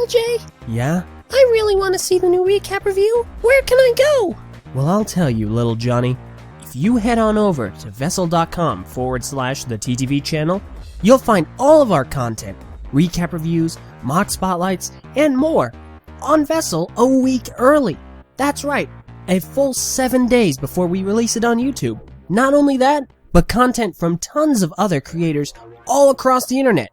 Eljay? Yeah? I really want to see the new recap review. Where can I go? Well, I'll tell you, little Johnny. If you head on over to vessel.com/the TTV channel, you'll find all of our content, recap reviews, mock spotlights, and more on Vessel a week early. That's right, a full 7 days before we release it on YouTube. Not only that, but content from tons of other creators all across the internet.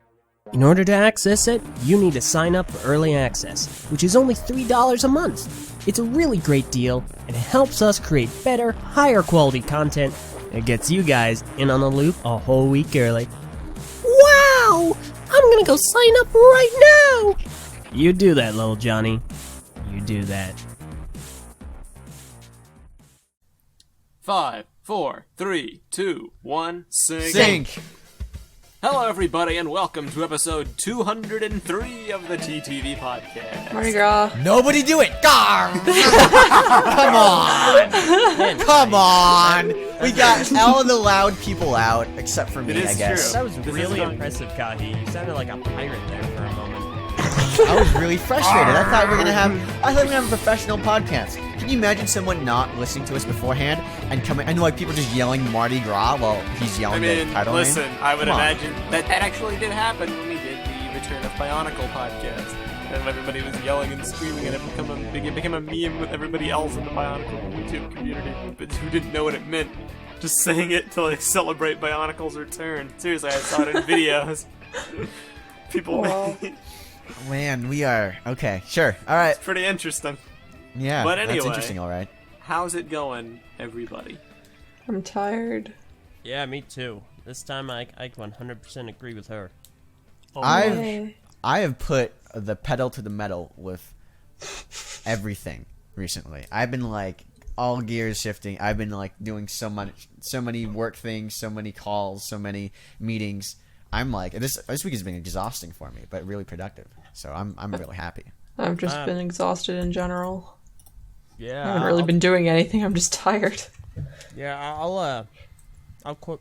In order to access it, you need to sign up for early access, which is only $3 a month. It's a really great deal, and it helps us create better, higher quality content. It gets you guys in on the loop a whole week early. Wow! I'm gonna go sign up right now! You do that, little Johnny. You do that. 5, 4, 3, 2, 1, Sync! Hello, everybody, and welcome to episode 203 of the TTV podcast. Mardi Gras. Nobody do it! Gar! Come on! Come on! We got all of the loud people out, except for me, It is I guess. That was This really is impressive, Kahi. You sounded like a pirate there for a moment. I was really frustrated. I thought we were gonna have a professional podcast. Can you imagine someone not listening to us beforehand and coming and like people just yelling Mardi Gras while he's yelling the title listen, name? I would Come on. imagine that actually did happen when we did the Return of BIONICLE podcast. And everybody was yelling and screaming, and it became a meme with everybody else in the BIONICLE YouTube community, but who didn't know what it meant. Just saying it to like celebrate BIONICLE's return. Seriously, I saw it in videos. People made Man, we are okay. Sure. All right. It's pretty interesting. Yeah. But anyway, that's interesting. All right. How's it going, everybody? I'm tired. Yeah, me too. This time I 100% agree with her. I have put the pedal to the metal with everything recently. I've been like all gears shifting. I've been like doing so many work things, so many calls, so many meetings. I'm like this week has been exhausting for me, but really productive. So I'm really happy. I've just been exhausted in general. Yeah, I haven't really been doing anything. I'm just tired. Yeah, I'll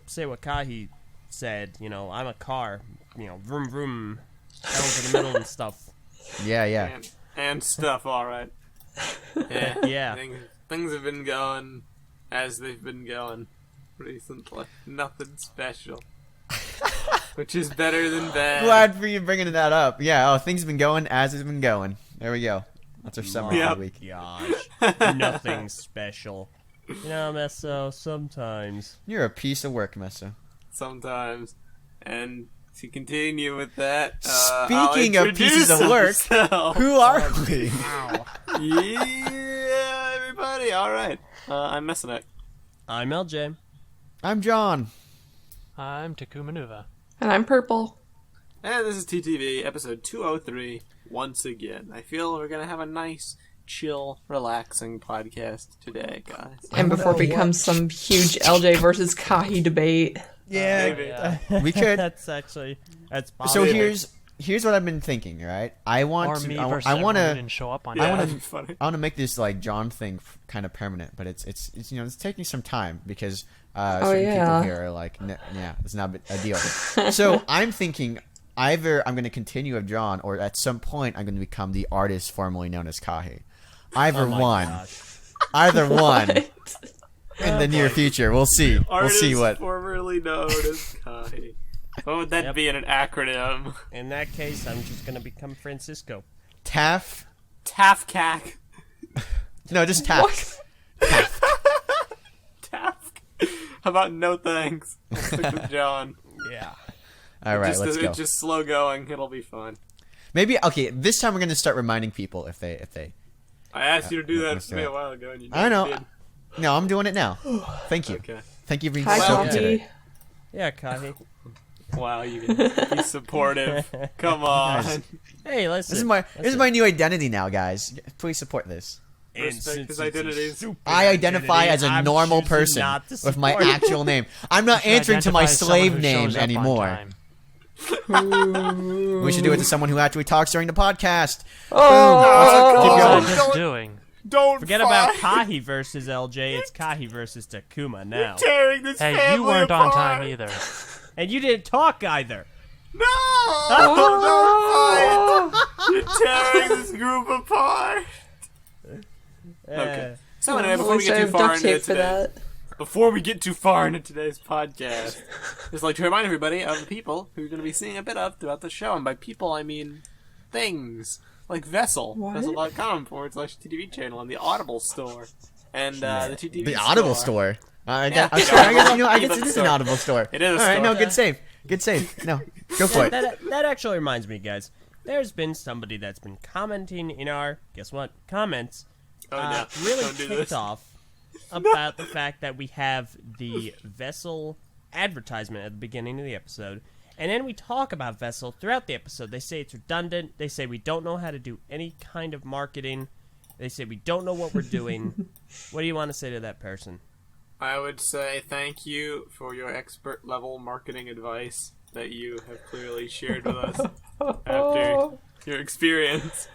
say what Kahi said. You know, I'm a car. You know, vroom vroom, down to the middle and stuff. Yeah. And stuff, alright. Yeah. Yeah. Things have been going as they've been going recently. Nothing special. Which is better than bad. Glad for you bringing that up. Yeah. Oh, things have been going as it's been going. There we go. That's our summary for the week. Gosh, nothing special. You know, Meso, sometimes. You're a piece of work, Meso. Sometimes. And to continue with that, Speaking I'll of pieces of work, myself. who are we? Wow. Yeah, everybody. All right. I'm Meso. I'm Eljay. I'm John. I'm Takuma. And I'm Prpl. And this is TTV, episode 203, once again. I feel we're going to have a nice, chill, relaxing podcast today, guys. And before it becomes some huge Eljay versus Kahi debate. Yeah, we could. That's possible. So here's what I've been thinking. Right, I want Or to. me I versus want everyone who to. didn't show up on Yeah, time. that'd be funny. I want to make this like John thing kind of permanent, but it's it's taking some time because certain people yeah. here are like, yeah, it's not a deal. So I'm thinking either I'm going to continue with John, or at some point I'm going to become the artist formerly known as Kahi. Either one in the near future. We'll see. We'll see what. Formerly known as Kai. What would that be in an acronym? In that case, I'm just gonna become Francisco. Taff. Tafcac. No, just Taff. Taf. How about no thanks? I'll stick with John. Yeah. All right, let's go. It's just slow going. It'll be fun. Maybe okay. This time we're going to start reminding people if they. I asked you to do that let's for do me it. a while ago, and you I know. did. No, I'm doing it now. Thank you. Okay. Thank you for being Hi, so Kahi. today. Yeah, Kahi. Wow, you can be supportive. Come on. Nice. Hey, listen. This is my new identity now, guys. Please support this. Respect his identity. I identify as a I'm normal choosing person not to with my support it. actual name. I'm not You should answering to my identify as someone slave who name shows up on anymore. time. We should do it to someone who actually talks during the podcast. Oh, Boom. Keep What going. was I just doing? Don't Forget about Kahi versus Eljay. It's Kahi versus Takuma now. tearing this Hey, family you weren't on apart. time either. And you didn't talk either. No! Don't fight! You're tearing this group apart. Okay. So anyway, before we Wish I get too have far duct into tape for today, that. before we get too far into today's podcast, just like to remind everybody of the people who you're going to be seeing a bit of throughout the show, and by people I mean things like Vessel, What? Vessel.com/TTV channel, and the Audible store, and the TTV The Audible store. I Yeah. guess it Ebook is store. an Audible store. It is a All right, store. no, good save. Good save. No, go for it. That actually reminds me, guys. There's been somebody that's been commenting in our, guess what, comments, Oh, no. really Don't do ticked this. off about the fact that we have the Vessel advertisement at the beginning of the episode, and then we talk about Vessel throughout the episode. They say it's redundant. They say we don't know how to do any kind of marketing. They say we don't know what we're doing. What do you want to say to that person? I would say thank you for your expert level marketing advice that you have clearly shared with us after your experience.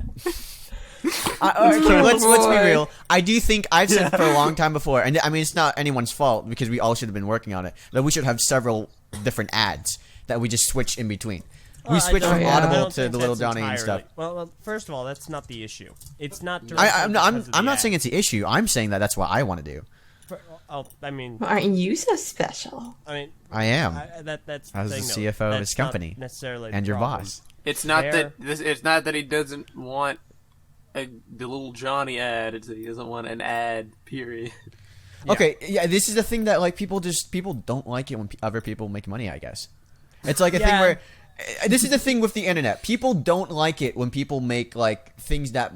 Okay, let's be real. I do think I've said for a long time before, and I mean it's not anyone's fault because we all should have been working on it, that we should have several different ads that we just switch in between. We switch from Audible to the Little Johnny and stuff. Well, first of all, that's not the issue. It's not. I'm not saying it's the issue. I'm saying that that's what I want to do. I mean, Aren't you so special? I am. That's As the the thing, though. CFO of That's his not company necessarily and the your problem. boss. It's not Fair. it's not that he doesn't want the Little Johnny ad. It's that he doesn't want an ad. Period. Okay, yeah, this is the thing that like people don't like it when other people make money. I guess it's like a thing where this is the thing with the internet. People don't like it when people make like things that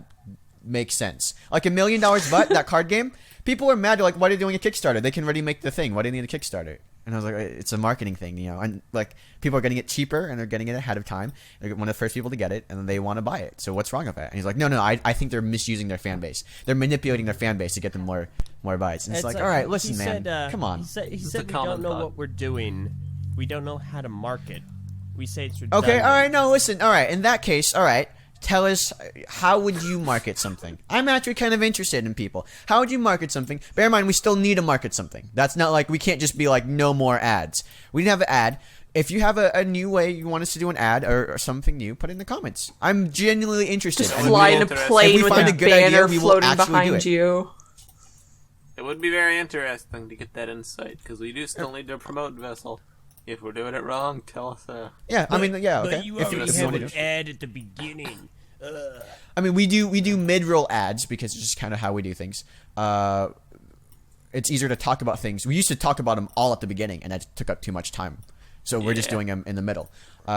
make sense. Like $1 Million Butt, that card game. People are mad. They're like, why are they doing a Kickstarter? They can already make the thing. Why do they need a Kickstarter? And I was like, it's a marketing thing, you know. And like, people are getting it cheaper and they're getting it ahead of time. They're one of the first people to get it, and then they want to buy it. So what's wrong with that? And he's like, no, I think they're misusing their fan base. They're manipulating their fan base to get them more buys. And it's like, all right, listen, he man, said, come on. He said we common don't know thought. what we're doing. We don't know how to market. We say it's redundant. Okay, all right, no, listen, all right. In that case, all right. Tell us, how would you market something? I'm actually kind of interested in people. How would you market something? Bear in mind, we still need to market something. That's not like, we can't just be like, no more ads. We didn't have an ad. If you have a new way you want us to do an ad or something new, put it in the comments. I'm genuinely interested. Just And fly we in a will- if plane we with find a good idea, banner we will floating actually do behind it. you. It would be very interesting to get that insight because we do still need to promote Vessel. If we're doing it wrong, tell us. Yeah, I mean, yeah, okay. But you If already if have wanna an do- ad at the beginning. I mean, we do mid-roll ads because it's just kind of how we do things. It's easier to talk about things. We used to talk about them all at the beginning, and that took up too much time. So we're just doing them in the middle.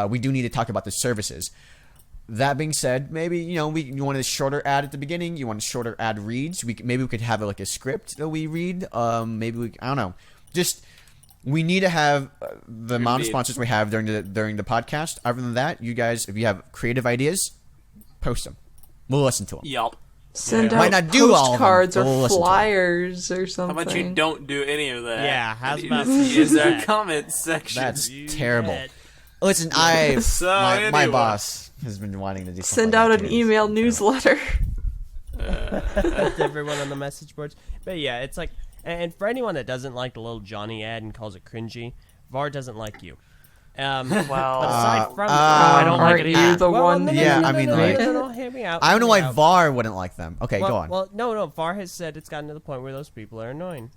We do need to talk about the services. That being said, maybe you want a shorter ad at the beginning. You want a shorter ad reads. Maybe we could have like a script that we read. Maybe I don't know. Just we need to have the amount of sponsors we have during the podcast. Other than that, you guys, if you have creative ideas, post them. We'll listen to them. Yup. Send Might out not do all of them, postcards but we'll or listen to 'em. flyers or How something. about you don't do any of that? Yeah, how's And about you just use our that? comment section. That's You terrible. bet. Listen, my anyway. boss has been wanting to do something Send like out that an too. email newsletter. To everyone on the message boards. But yeah, it's like, and for anyone that doesn't like the Little Johnny ad and calls it cringy, VAR doesn't like you. Well, But aside from I don't like Aren't it you either. the one? Yeah, I mean, like- hear me out. I don't know hear me why out. VAR wouldn't like them. Okay, go on. Well, no, VAR has said it's gotten to the point where those people are annoying.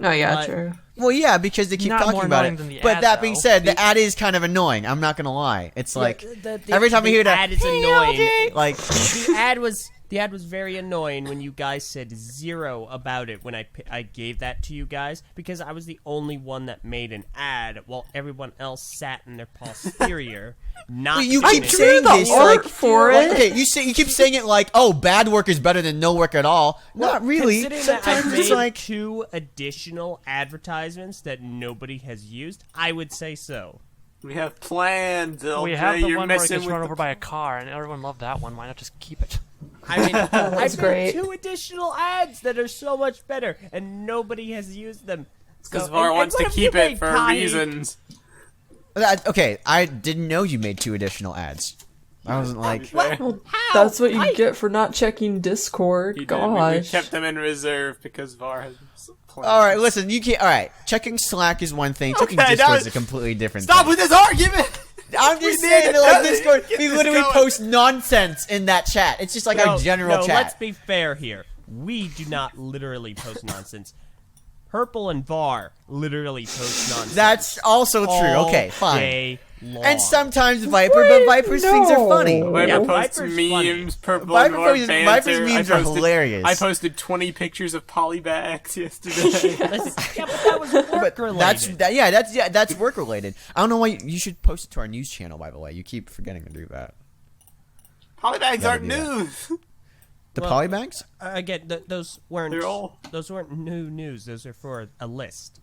Oh yeah, But- true. Well, yeah, because they keep Not talking more about annoying it. than the But ad, that being though. said, the ad is kind of annoying. I'm not gonna lie. It's like The every time I hear that, ad is annoying. like The ad was very annoying when you guys said zero about it when I gave that to you guys because I was the only one that made an ad while everyone else sat in their posterior. Not you doing keep it. saying the this art like for like, it. okay, you keep saying it like, oh, bad work is better than no work at all. Not really. Considering that Sometimes I it's made like 2 additional advertisements that nobody has used, I would say so. We have plans. Eljay. We have the You're one where it messing gets with run the over by a car, and everyone loved that one. Why not just keep it? I mean, I've great. made 2 additional ads that are so much better, and nobody has used them. Because So- VAR and wants what to have you keep it made, for Connie? reasons. okay. I didn't know you made 2 additional ads. I wasn't like. Well, How? that's what you get for not checking Discord. He did. We Gosh. kept them in reserve because VAR has plans. All right, listen. You can't. All right, checking Slack is one thing. Checking Okay, Discord now- is a completely different. Stop thing. with this argument! I'm just saying that, like, Discord, we literally post nonsense in that chat. It's just like our general chat. Let's be fair here. We do not literally post nonsense. Prpl and Var literally post nonsense. That's also true. all Okay, fine. day long. And sometimes Viper, but Viper's things are funny. Viper posts Viper's memes, Prpl Viper and more posts- banter. Viper's memes are hilarious. I posted 20 pictures of polybags yesterday. Yeah, but that was work related. That's work related. I don't know why you should post it to our news channel. By the way, you keep forgetting to do that. Polybags Gotta aren't do that. news. The polybags? Again, those weren't Those new news. Those are for a list.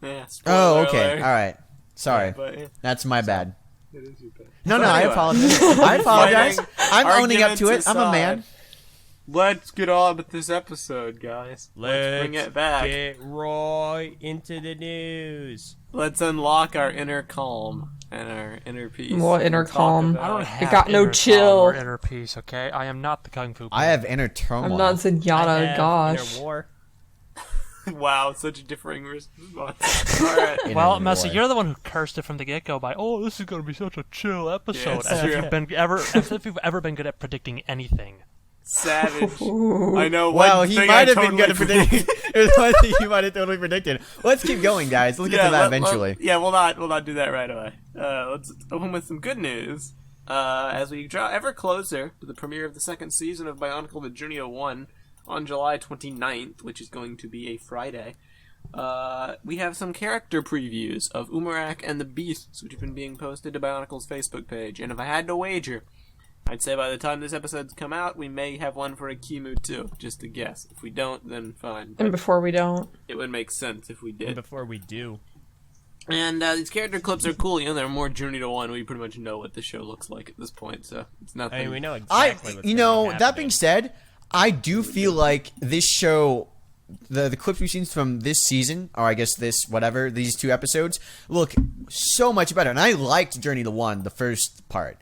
Yeah, Oh, spoiler okay. alert. All right. Sorry, But, yeah, that's my bad. it is your bad. No, But I anyway. apologize. I apologize. Fighting I'm owning up to it. arguments I'm a man. aside, Let's get on with this episode, guys. Let's bring it back. Get right into the news. Let's unlock our inner calm and our inner peace. What inner Talk calm? about I don't it. have got no inner chill. calm or inner peace, okay? I am not the Kung Fu I have inner turmoil. I'm not I Zenyatta, have gosh. inner war. Wow, such a differing response. Alright. Inner Well, war. Meso, you're the one who cursed it from the get-go by, "Oh, this is gonna be such a chill episode." it's as true. if you've ever been good at predicting anything. Savage. I know Well, one he thing might I have been good at totally predicting. There's one thing he might have totally predicted. Let's keep going, guys. Let's get to that eventually. We'll not do that right away. Let's open with some good news. As we draw ever closer to the premiere of the second season of Bionicle the Journey of One on July 29th, which is going to be a Friday, we have some character previews of Umarak and the Beasts, which have been being posted to Bionicle's Facebook page. And if I had to wager, I'd say by the time this episode's come out, we may have one for Ekimu too, just to guess. If we don't, then fine. And before we don't. It would make sense if we And did. before we do, And these character clips are cool. You know, they're more Journey to One. We pretty much know what the show looks like at this point, so it's nothing. I mean, we know exactly what's That being said, I do feel like this show, the clips we've seen from this season, or I guess these two episodes, look so much better. And I liked Journey to One, the first part.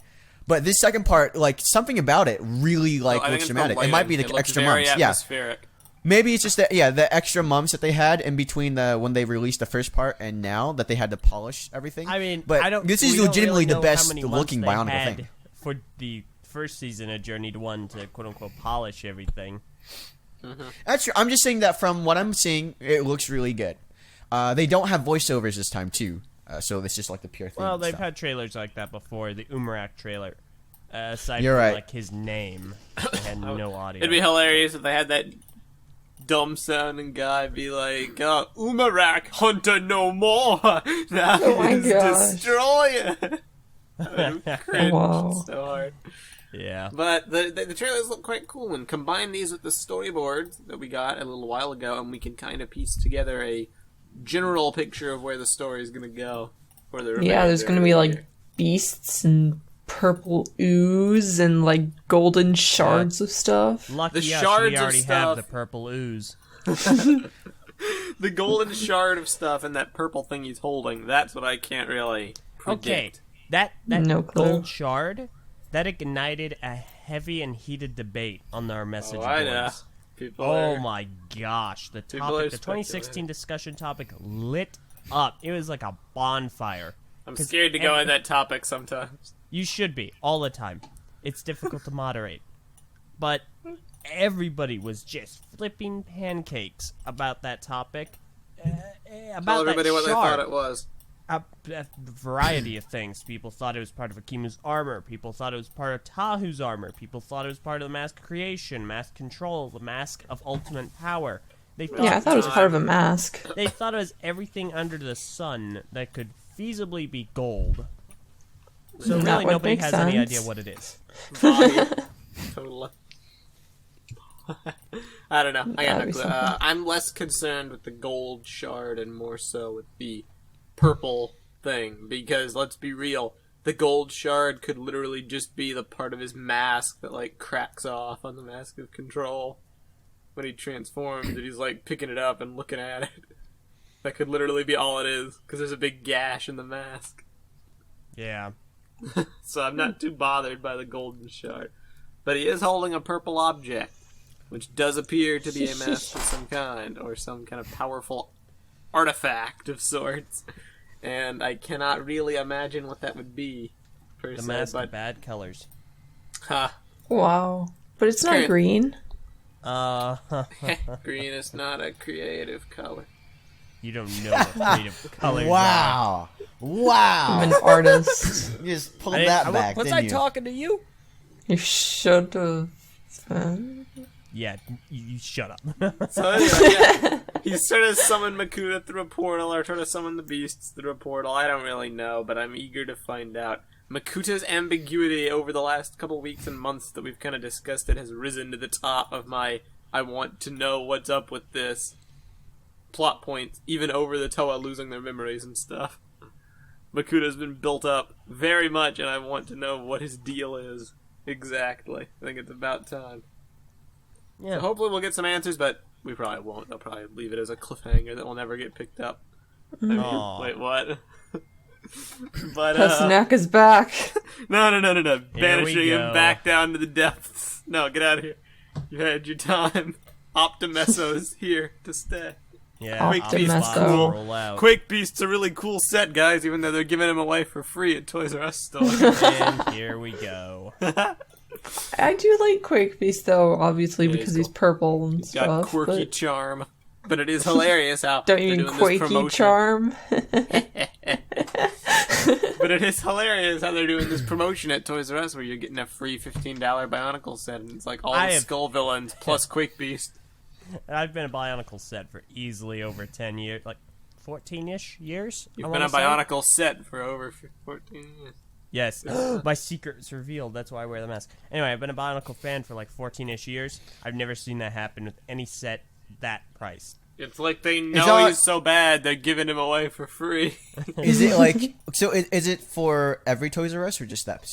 But this second part, like, something about it really, like, I think looks it's the dramatic. It might be lighting. the It looks extra very months. Yeah. atmospheric. Maybe it's just that, the extra months that they had in between when they released the first part and now that they had to polish everything. I mean, but I don't. this is we don't legitimately really the know how best many looking months they Bionicle had thing. for the first season of Journey to One to quote unquote polish everything. That's true. I'm just saying that from what I'm seeing, it looks really good. They don't have voiceovers this time too, so it's just like the pure thing. Well, they've had trailers like that before. The Umarak trailer, aside You're from right. like his name, they had no audio. It'd be hilarious if they had that dumb sounding guy be like, Umarak, hunter no more. That Oh my is gosh. destroyer. Cringe Wow. so hard. Yeah. But the trailers look quite cool, and combine these with the storyboards that we got a little while ago, and we can kind of piece together a general picture of where the story is going to go. For the Yeah, there's gonna be, remainder of like, the year. beasts and purple ooze and, like, golden shards of stuff. Lucky The us, shards we of already have the stuff. purple ooze. The golden shard of stuff and that purple thing he's holding. That's what I can't really predict. Okay, that No clue. gold shard that ignited a heavy and heated debate on our message I know. boards. People Oh are- my gosh, the People topic, are the 2016 speculating. discussion topic lit up. It was like a bonfire. I'm 'Cause scared to go in that topic sometimes. You should be all the time. It's difficult to moderate, but everybody was just flipping pancakes about that topic. About Tell everybody that what they shard. thought it was. A variety of things. People thought it was part of Ekimu's armor. People thought it was part of Tahu's armor. People thought it was part of the mask creation, mask control, the mask of ultimate power. They thought Yeah, I thought it was part of a mask. they thought it was everything under the sun that could feasibly be gold. So That really, would nobody make has any sense. idea what it is. Totally. I don't know. I got That'd no be clue. something. I'm less concerned with the gold shard and more so with the purple thing, because let's be real, the gold shard could literally just be the part of his mask that like cracks off on the mask of control when he transforms, and he's like picking it up and looking at it. That could literally be all it is, because there's a big gash in the mask. Yeah. So I'm not too bothered by the golden shard. But he is holding a purple object, which does appear to be a mask of some kind, or some kind of powerful artifact of sorts. and I cannot really imagine what that would be. Per The se, mask but of bad colors. Wow. But it's not Current- green. Green is not a creative color. You don't know what creative colors are. Wow. Wow. I'm an artist. You just pulled that back, Was didn't I you? talking to you? You should have. Yeah, you shut up. So anyway, yeah, he sort of summoned Makuta through a portal, or tried to summon the beasts through a portal. I don't really know, but I'm eager to find out. Makuta's ambiguity over the last couple weeks and months that we've kind of discussed it has risen to the top of my I want to know what's up with this plot points, even over the Toa losing their memories and stuff. Makuta's been built up very much, and I want to know what his deal is exactly. I think it's about time. Yeah. So hopefully we'll get some answers, but we probably won't. They'll probably leave it as a cliffhanger that will never get picked up. I mean, Aw. wait, what? But Snack is back. no. we Banishing him go. back down to the depths. No, get out of here. You had your time. Optimeso is here to stay. Yeah, Quick Beast Optimus cool. roll out. Quake Beast's a really cool set, guys, even though they're giving him away for free at Toys R Us store. And here we go. I do like Quake Beast though, obviously, Yeah, because he's he's purple and He's got stuff. quirky but charm. But it is hilarious how don't you they're mean doing this Quakey promotion. charm? But it is hilarious how they're doing this promotion at Toys R Us where you're getting a free $15 Bionicle set, and it's like all I the have- Skull villains plus Quake Beast. I've been a Bionicle set for easily over 10 years, like 14-ish years. You've I been a wanna say. Bionicle set for over 14 years. Yes. My secret is revealed. That's why I wear the mask. Anyway, I've been a Bionicle fan for like 14-ish years. I've never seen that happen with any set that price. It's like they know all- he's so bad they're giving him away for free. Is it like so? Is it for every Toys R Us or just that?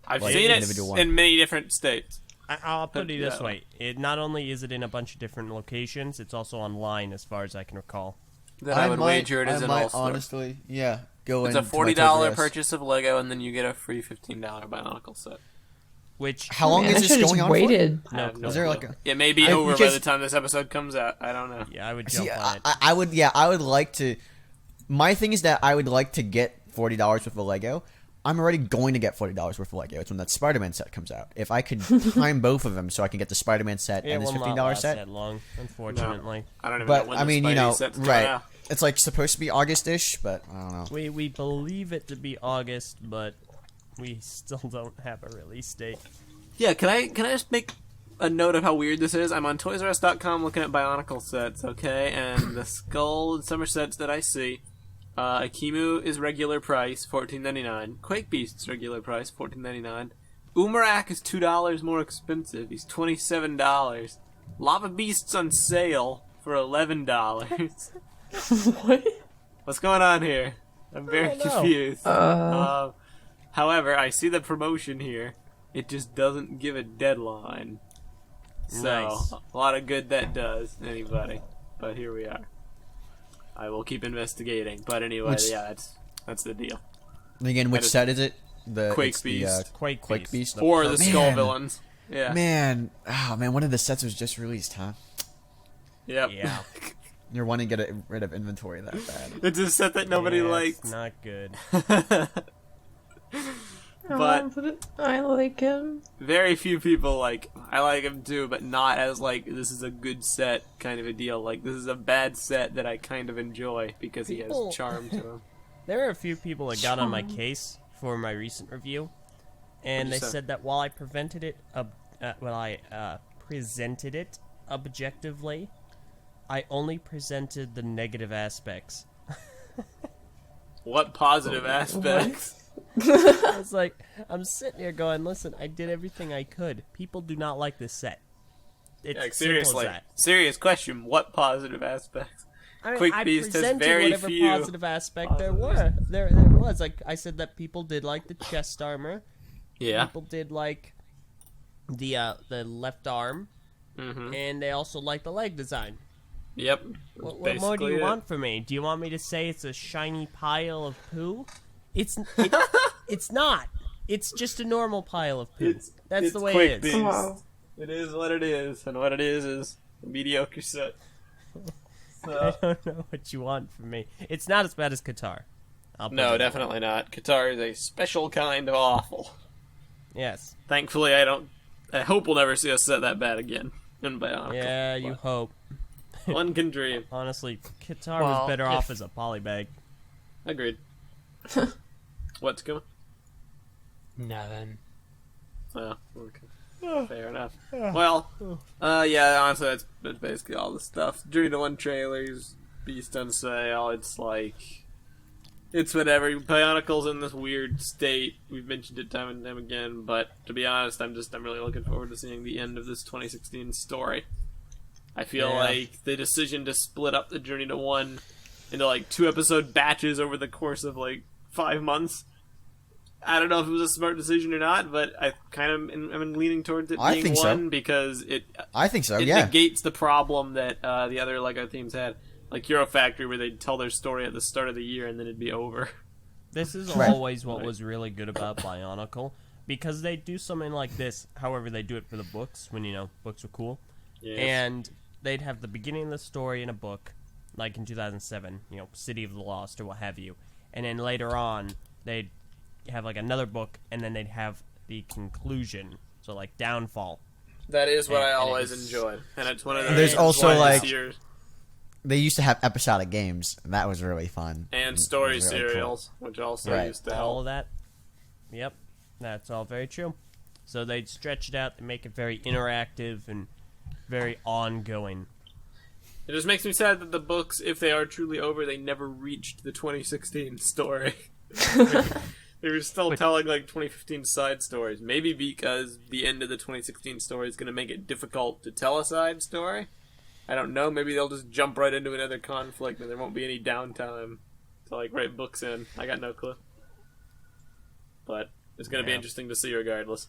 I've Like seen it individual one. in many different states. I'll put it this Yeah. way: it not only is it in a bunch of different locations, it's also online, as far as I can recall. Then I would wager it is in all stores. honestly, yeah, go It's in. a $40 purchase of Lego, and then you get a free $15 Bionicle set. Which How long Man, I is this should have going just on waited. I have no Is there clue. like a? It may be I- over by because- the time this episode comes out. I don't know. yeah, I would See, jump on it. I would. Yeah, I would like to. My thing is that I would like to get $40 worth of Lego. I'm already going to get $40 worth of Lego. It's when that Spider-Man set comes out. If I could time both of them so I can get the Spider-Man set It and this will not $15 last set. that long, unfortunately. I don't even know But when I the mean, you Spidey know, set's coming right? out. It's like supposed to be August-ish, but I don't know. We believe it to be August, but we still don't have a release date. Yeah, can I just make a note of how weird this is? I'm on ToysRUs.com looking at Bionicle sets, okay? And the Skull and Summer sets that I see, Ekimu is regular price, $14.99. Quake Beast's regular price, $14.99. Umarak is $2 more expensive. He's $27. Lava Beast's on sale for $11. What? What's going on here? I'm very I don't know. confused. However, I see the promotion here. It just doesn't give a deadline. So, Nice. a lot of good that does anybody. But here we are. I will keep investigating. But anyway, Which- yeah, that's the deal. And again, which That is- set is it? The Quake it's the, Beast. Quake Beast. Or the Man. Skull Villains. Yeah. Man, one of the sets was just released, huh? Yep. Yeah. You're wanting to get rid of inventory that bad. It's a set that nobody Yeah, likes. It's not good. But I like him. very few people I like him too, but not as this is a good set kind of a deal. Like, this is a bad set that I kind of enjoy because he People- has charm to him. There are a few people that got on my case for my recent review, and they What'd you say? said that while I presented it objectively, I only presented the negative aspects. What positive aspects? I was like, I'm sitting here going, listen, I did everything I could. People do not like this set. It's Like, simple as seriously, that. serious question. What positive aspects? I mean, Quick I Beast has presented very whatever few positive aspect there were. There was. Like, I said that people did like the chest armor. Yeah. People did like the left arm, Mm-hmm. and they also liked the leg design. Yep. What more do Basically you it. want from me? Do you want me to say it's a shiny pile of poo? It's not. It's just a normal pile of poo. That's the way Quick it is. Beast. Wow. It is what it is, and what it is a mediocre set. I don't know what you want from me. It's not as bad as Qatar. No, definitely not. Qatar is a special kind of awful. Yes. Thankfully, I hope we'll never see us set that bad again in Bionicle. Yeah, you hope. One can dream. Honestly, Qatar Well, was better off as a polybag. Agreed. What's going? Nothing. Oh, okay. Fair enough. Well, yeah, honestly, that's basically all the stuff. Journey to 1 trailers, Beast on sale, it's like... It's whatever. Bionicle's in this weird state. We've mentioned it time and time again, but to be honest, I'm really looking forward to seeing the end of this 2016 story. I feel like the decision to split up the Journey to 1 into like 2-episode batches over the course of like 5 months. I don't know if it was a smart decision or not, but I kind of am leaning towards it I being think one so. because I think so. it Yeah. negates the problem that the other LEGO themes had. Like Hero Factory, where they'd tell their story at the start of the year and then it'd be over. This is Right. always what was really good about Bionicle, because they do something like this, however they do it for the books, when, books were cool. Yes. And they'd have the beginning of the story in a book, like in 2007, City of the Lost or what have you. And then later on, they'd have like another book, and then they'd have the conclusion, so like Downfall. That is what I And always it's- enjoyed, and it's one of the There's reasons also, why like- this year- They used to have episodic games, and that was really fun. and It story was really cool. serials, which also Right. used to All help. of that. Yep, that's all very true. So they'd stretch it out and make it very interactive and very ongoing. It just makes me sad that the books, if they are truly over, they never reached the 2016 story. They were still telling like 2015 side stories. Maybe because the end of the 2016 story is going to make it difficult to tell a side story. I don't know. Maybe they'll just jump right into another conflict and there won't be any downtime to like write books in. I got no clue. But it's going to be interesting to see regardless.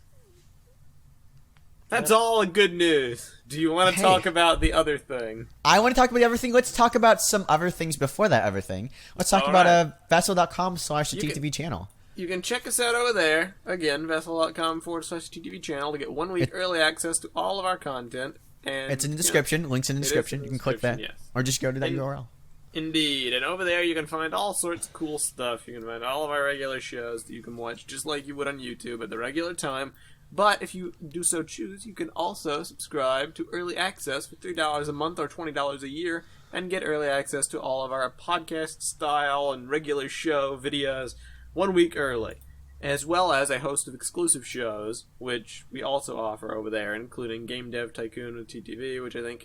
That's all the good news. Do you want to Hey. talk about the other thing? I want to talk about everything. Let's talk about some other things before that other thing. Let's talk All about right. vessel.com/the You TTV channel. You can check us out over there. Again, vessel.com/TTV channel to get 1 week early access to all of our content. And It's in the description. Links in the It is description. in the You can click that. description, yes. Or just go to that And- URL. Indeed, and over there you can find all sorts of cool stuff. You can find all of our regular shows that you can watch just like you would on YouTube at the regular time. But if you do so choose, you can also subscribe to early access for $3 a month or $20 a year and get early access to all of our podcast style and regular show videos 1 week early, as well as a host of exclusive shows, which we also offer over there, including Game Dev Tycoon with TTV, which I think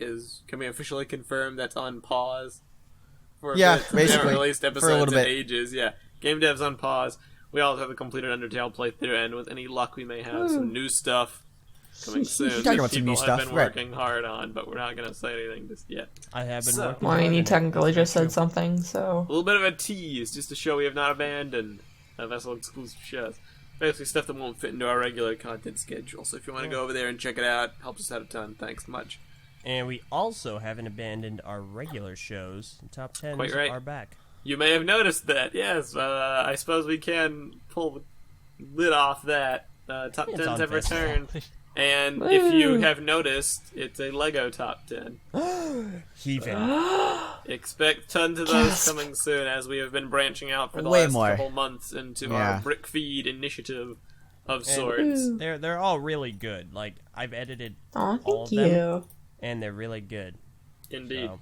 can we officially confirm that's on pause? For a Yeah, bit, since we haven't basically, released for a episodes little in bit. ages. Yeah, Game Dev's on pause. We also have a completed Undertale playthrough, and with any luck, we may have some new stuff coming soon. Talking that about some new people stuff, have been right. working hard on, but we're not going to say anything just yet. I have been So- working Well, I on mean, you it. technically just said something, so... A little bit of a tease, just to show we have not abandoned Vessel exclusive shows. Basically, stuff that won't fit into our regular content schedule. So if you want to go over there and check it out, helps us out a ton. Thanks much. And we also haven't abandoned our regular shows. Top 10s Quite right. are back. You may have noticed that, yes. I suppose we can pull the lid off that. Top It's 10s on have Vessel. returned. And if you Woo. have noticed, it's a Lego Top 10. Heaving. Expect tons of those coming soon, as we have been branching out for the Way last more. couple months into Yeah. our brick feed initiative of And sorts. they're all really good. Like, I've edited Aw, all of thank them, you. and they're really good. Indeed. So,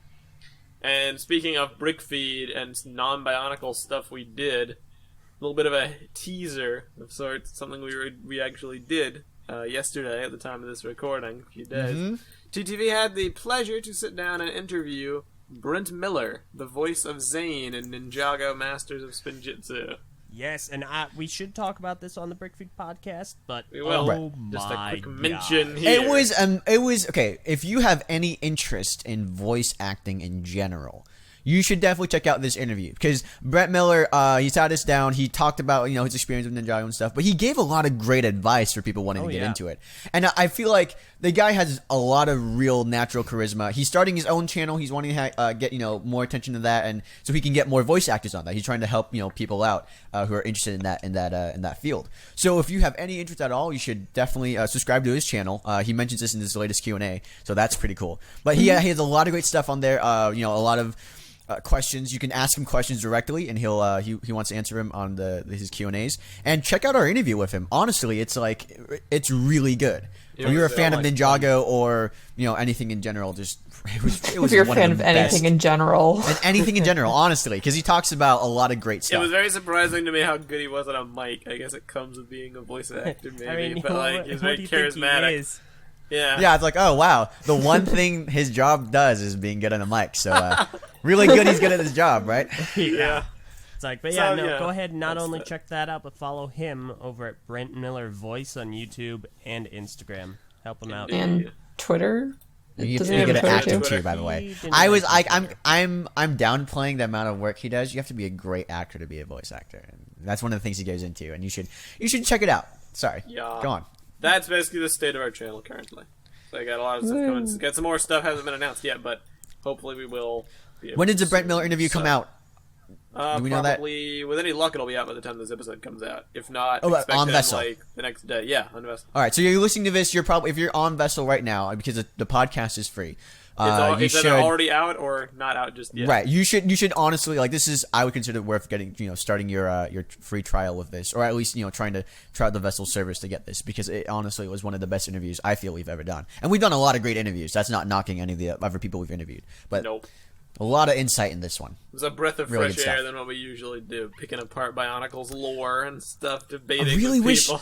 And speaking of brick feed and non-bionicle stuff we did, a little bit of a teaser of sorts, something we actually did yesterday at the time of this recording, a few days. Mm-hmm. TTV had the pleasure to sit down and interview Brent Miller, the voice of Zane in Ninjago Masters of Spinjitzu. yes, and we should talk about this on the Brickfeed podcast, but We will. oh Just my a quick God. mention here. It was okay. If you have any interest in voice acting in general, you should definitely check out this interview because Brett Miller, he sat us down. He talked about his experience with Ninjago and stuff, but he gave a lot of great advice for people wanting to get into it. And I feel like the guy has a lot of real natural charisma. He's starting his own channel. He's wanting to get more attention to that, and so he can get more voice actors on that. He's trying to help people out who are interested in that field. So if you have any interest at all, you should definitely subscribe to his channel. He mentions this in his latest Q&A, so that's pretty cool. But he has a lot of great stuff on there. A lot of questions. You can ask him questions directly, and he wants to answer him on his Q&As. And check out our interview with him. Honestly, it's really good. If you're a fan of Ninjago or anything in general, it was If you're a fan of anything in general, and anything in general, honestly, because he talks about a lot of great stuff. It was very surprising to me how good he was on a mic. I guess it comes with being a voice actor, maybe, but he's very charismatic. Yeah, it's like, oh wow, the one thing his job does is being good on a mic. So really good, he's good at his job, right? Yeah. It's like, but go ahead and not only check that out, but follow him over at Brent Miller Voice on YouTube and Instagram. Help him out. And Twitter. You have to get an acting too, by the way. I'm downplaying the amount of work he does. You have to be a great actor to be a voice actor, and that's one of the things he goes into. And you should check it out. Sorry, go on. That's basically the state of our channel currently. So I got a lot of stuff coming. Got some more stuff hasn't been announced yet, but hopefully we will. When did the Brent Miller interview come out? Do we know that? Probably, with any luck, it'll be out by the time this episode comes out. If not, on Vessel, the next day. Yeah, on Vessel. All right, so you're listening to this. You're probably, if you're on Vessel right now, because the podcast is free. It's either already out or not out just yet. Right. You should honestly, this is, I would consider it worth getting, starting your free trial with this, or at least trying to try out the Vessel service to get this, because it honestly was one of the best interviews I feel we've ever done, and we've done a lot of great interviews. That's not knocking any of the other people we've interviewed, but nope. A lot of insight in this one. It was a breath of fresh air than what we usually do, picking apart Bionicle's lore and stuff, debating with people.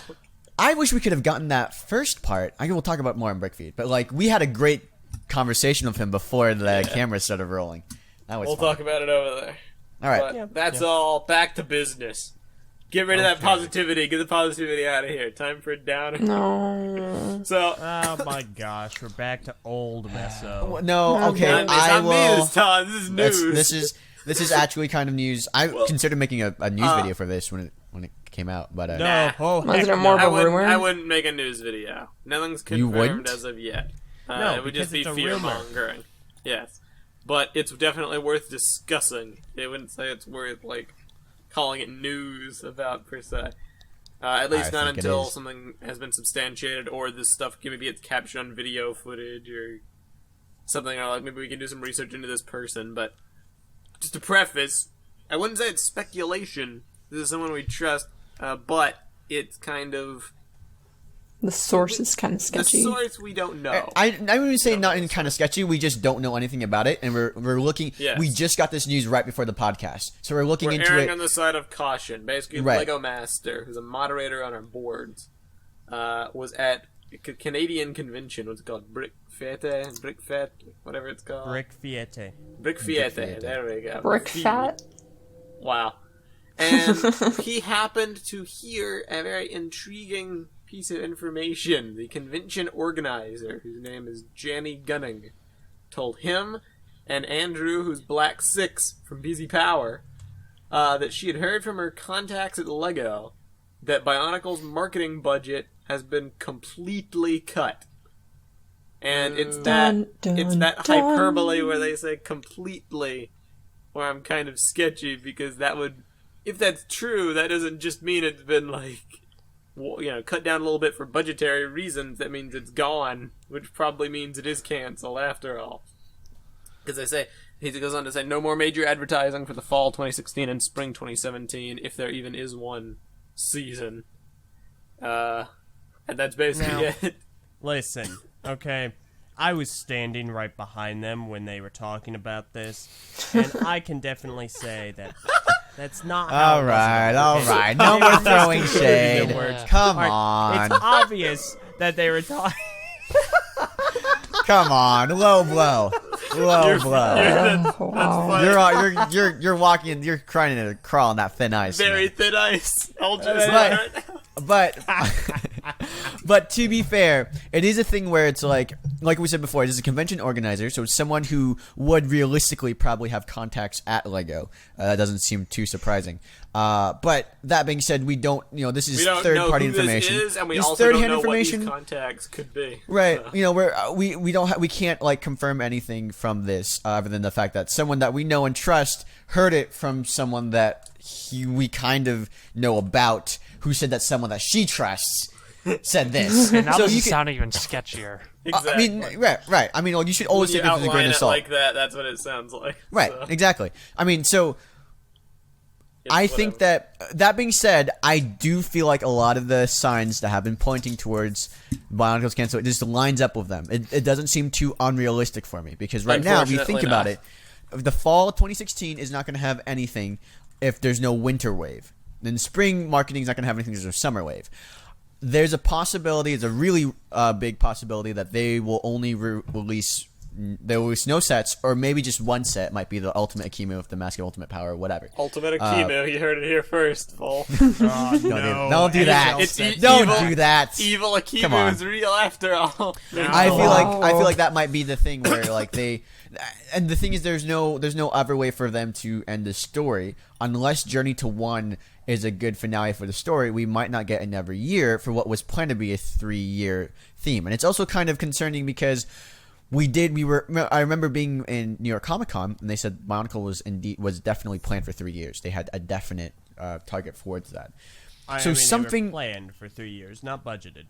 I wish we could have gotten that first part. We'll talk about more in Brickfeed, but we had a great conversation with him before the camera started rolling. That was We'll fun. talk about it over there. All right. But that's all. Back to business. Get rid of that positivity. Get the positivity out of here. Time for a downer. No. So. Oh my gosh, we're back to old Meso. No, okay. It's not me this time. This is news. This is actually kind of news. I considered making a news video for this when it came out, but wasn't it more of a rumor? I wouldn't make a news video. Nothing's confirmed as of yet. No, it would just be it's a fear rumor. mongering. Yes, but it's definitely worth discussing. They wouldn't say it's worth calling it news about per se. At least not until something has been substantiated, or this stuff maybe it's captured on video footage or something, or maybe we can do some research into this person. But just to preface, I wouldn't say it's speculation. This is someone we trust, but it's kind of. The source is kind of sketchy. The source we don't know. I wouldn't say not in kind of sketchy. We just don't know anything about it, and we're looking. Yes. We just got this news right before the podcast, so we're looking into erring it. On the side of caution. Basically, Lego Master, who's a moderator on our boards, was at a Canadian convention. What's it called? Brickfete, whatever it's called. Brickfete. There we go. Brickfat. Wow. And he happened to hear a very intriguing piece of information. The convention organizer, whose name is Janny Gunning, told him and Andrew, who's Black 6 from BZ Power, that she had heard from her contacts at Lego that Bionicle's marketing budget has been completely cut. And it's that hyperbole where they say completely, where I'm kind of sketchy, because that would, if that's true, that doesn't just mean it's been cut down a little bit for budgetary reasons. That means it's gone, which probably means it is canceled after all. Because he goes on to say, no more major advertising for the fall 2016 and spring 2017, if there even is one season. And that's basically it. Listen, okay, I was standing right behind them when they were talking about this, and I can definitely say that that's not how all right. No more throwing shade. Come on. It's obvious that they were talking. Come on, low blow. You're walking. You're trying to crawl on that thin ice. Very thin ice. I'll just but But to be fair, it is a thing where it's like we said before, it is a convention organizer, so it's someone who would realistically probably have contacts at LEGO. That doesn't seem too surprising. But that being said, we don't, this is third-party information. This is, and we It's also third-hand don't know information. what these contacts could be. Right, So. we can't like confirm anything from this other than the fact that someone that we know and trust heard it from someone that we kind of know about, who said that someone that she trusts said this. And now So this you is can- sounding even sketchier. Exactly. I mean, right. I mean, you should always When take you it with a grain outline of it salt. like that, that's what it sounds like. Right, So, exactly. I mean, so it's I think whatever. that being said, I do feel like a lot of the signs that have been pointing towards Bionicle's cancel, it just lines up with them. It doesn't seem too unrealistic for me, because right now, if you think Unfortunately about not. it, the fall of 2016 is not going to have anything if there's no winter wave. Then spring marketing is not going to have anything if there's no summer wave. There's a possibility, it's a really big possibility, that they will only release no sets, or maybe just one set might be the Ultimate Ekimu with the Mask of Ultimate Power or whatever. Ultimate Ekimu, you heard it here first, Paul. Don't do that. It's Don't evil. do that. Evil Come Ekimu on. is real after all. I feel like that might be the thing where like they, and the thing is there's no other way for them to end the story unless Journey to One is a good finale for the story. We might not get another year for what was planned to be a 3-year theme, and it's also kind of concerning because I remember being in New York Comic Con and they said Bionicle was definitely planned for 3 years. They had a definite target towards that. They were planned for 3 years, not budgeted.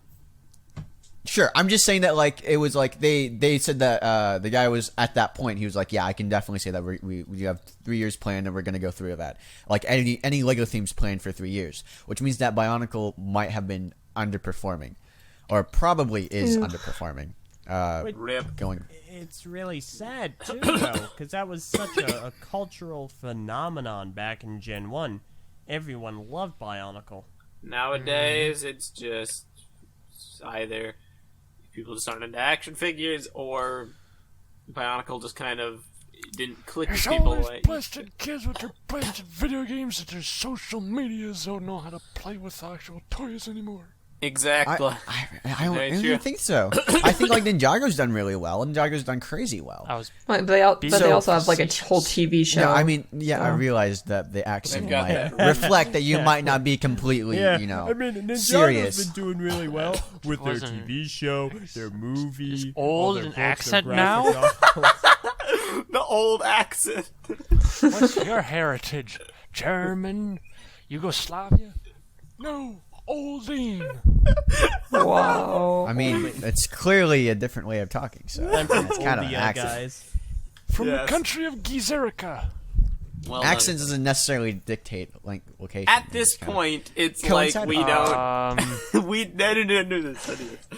Sure, I'm just saying that like it was like they said that the guy was at that point. He was like, yeah, I can definitely say that we have 3 years planned and we're gonna go through that. Like any Lego themes planned for 3 years, which means that Bionicle might have been underperforming, or probably is underperforming. Rip. Going. It's really sad too, though, because that was such a cultural phenomenon back in Gen 1. Everyone loved Bionicle. Nowadays, it's just either people just aren't into action figures, or Bionicle just kind of didn't click with There's people. always Like, blasted kids with their blasted video games and their social medias don't know how to play with actual toys anymore. exactly. I Very don't true. even think so. I think like Ninjago's done really well. Ninjago's done crazy well. But they also have like a whole TV show. No, I mean, I realized that the accent They've got might that. reflect that you might not be completely, Ninjago's serious. been doing really well with their Wasn't- TV show, their movie. old all their an books, their accent graphic now? novels. The old accent. What's your heritage? German? Yugoslavia? No, Oldine. wow. I mean, it's clearly a different way of talking, so it's kind of an Oldie, accent. guys. From Yes. the country of Gizerica. Well, Accent doesn't necessarily dictate like location. at this It's kinda- point, it's Coincide- like we don't. We no this.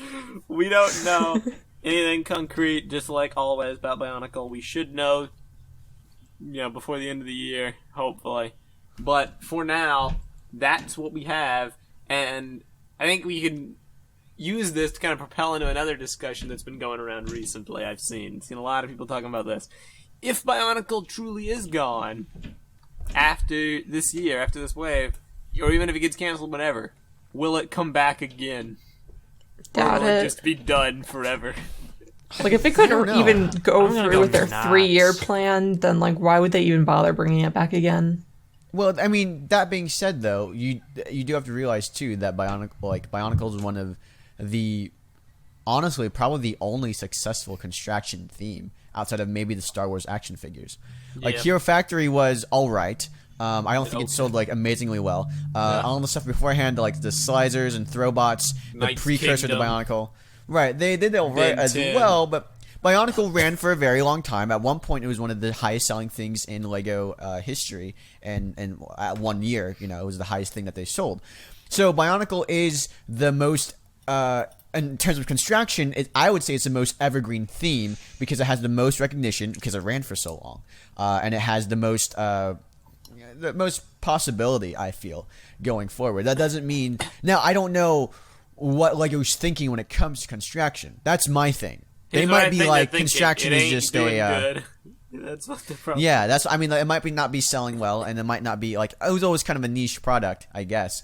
We don't know anything concrete. Just like always about Bionicle, we should know, before the end of the year, hopefully. But for now, that's what we have, and I think we can use this to kind of propel into another discussion that's been going around recently. I've seen a lot of people talking about this. If Bionicle truly is gone after this year, after this wave, or even if it gets canceled whenever, will it come back again? Doubt Or will it it. just be done forever? Like if it couldn't even go I'm gonna through go with their nuts. 3-year plan, then like why would they even bother bringing it back again? Well, I mean, that being said, though, you do have to realize too that Bionicle is one of the, honestly, probably the only successful construction theme outside of maybe the Star Wars action figures. Like Yeah. Hero Factory was all right. I don't think it sold like amazingly well. All the stuff beforehand, like the Slizers and Throwbots, the Knight's precursor to Kingdom. Bionicle, right? They did all right Ben as 10. well, but Bionicle ran for a very long time. At one point, it was one of the highest selling things in Lego history, and at 1 year, it was the highest thing that they sold. So Bionicle is the most, in terms of construction, I would say it's the most evergreen theme because it has the most recognition because it ran for so long, and it has the most possibility, I feel, going forward. That doesn't mean now I don't know what Lego's thinking when it comes to construction. That's my thing. They Here's what I might be think, like they think construction it is ain't just doing a good. That's what the problem. yeah. That's I mean it might not be selling well, and it might not be like it was always kind of a niche product, I guess.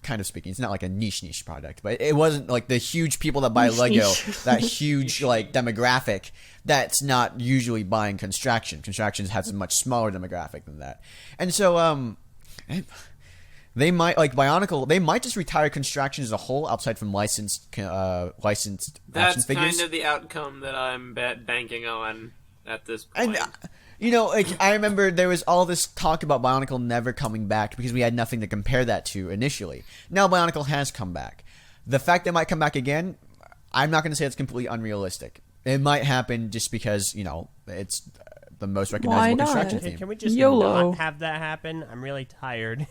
kind of speaking, it's not like a niche product, but it wasn't like the huge people that buy Lego, that huge like demographic that's not usually buying Construction. Construction has a much smaller demographic than that, and so they might like Bionicle. They might just retire Construction as a whole, outside from licensed action That's figures. kind of the outcome that I'm banking on at this point. And you know, like I remember there was all this talk about Bionicle never coming back because we had nothing to compare that to initially. Now Bionicle has come back. The fact that it might come back again, I'm not going to say it's completely unrealistic. It might happen just because, you know, it's the most recognizable Construction theme. Can we just YOLO. not have that happen? I'm really tired.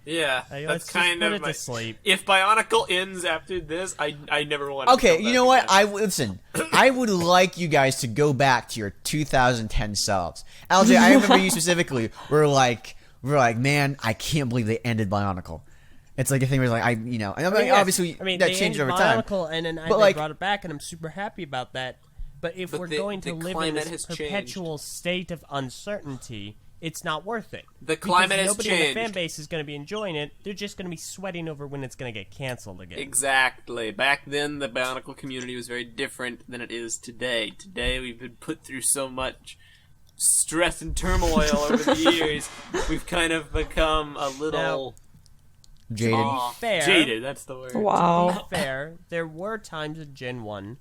Yeah, Let's that's just kind put of it my... to sleep. If Bionicle ends after this, I never want to Okay, come you back know what? again. Listen. I would like you guys to go back to your 2010 selves. Eljay, I remember you specifically. We're like, man, I can't believe they ended Bionicle. It's like a thing where like and I'm like, obviously that they changed ended over time. Bionicle, and then But, they like- brought it back, and I'm super happy about that. But if we're going to live in climate this has perpetual state of uncertainty, it's not worth it. The climate has nobody in the fan changed. base is going to be enjoying it. They're just going to be sweating over when it's going to get canceled again. Exactly. Back then, the Bionicle community was very different than it is today. Today, we've been put through so much stress and turmoil over the years. We've kind of become a little Jaded. Fair. jaded. That's the word. To Wow. be fair, there were times in Gen 1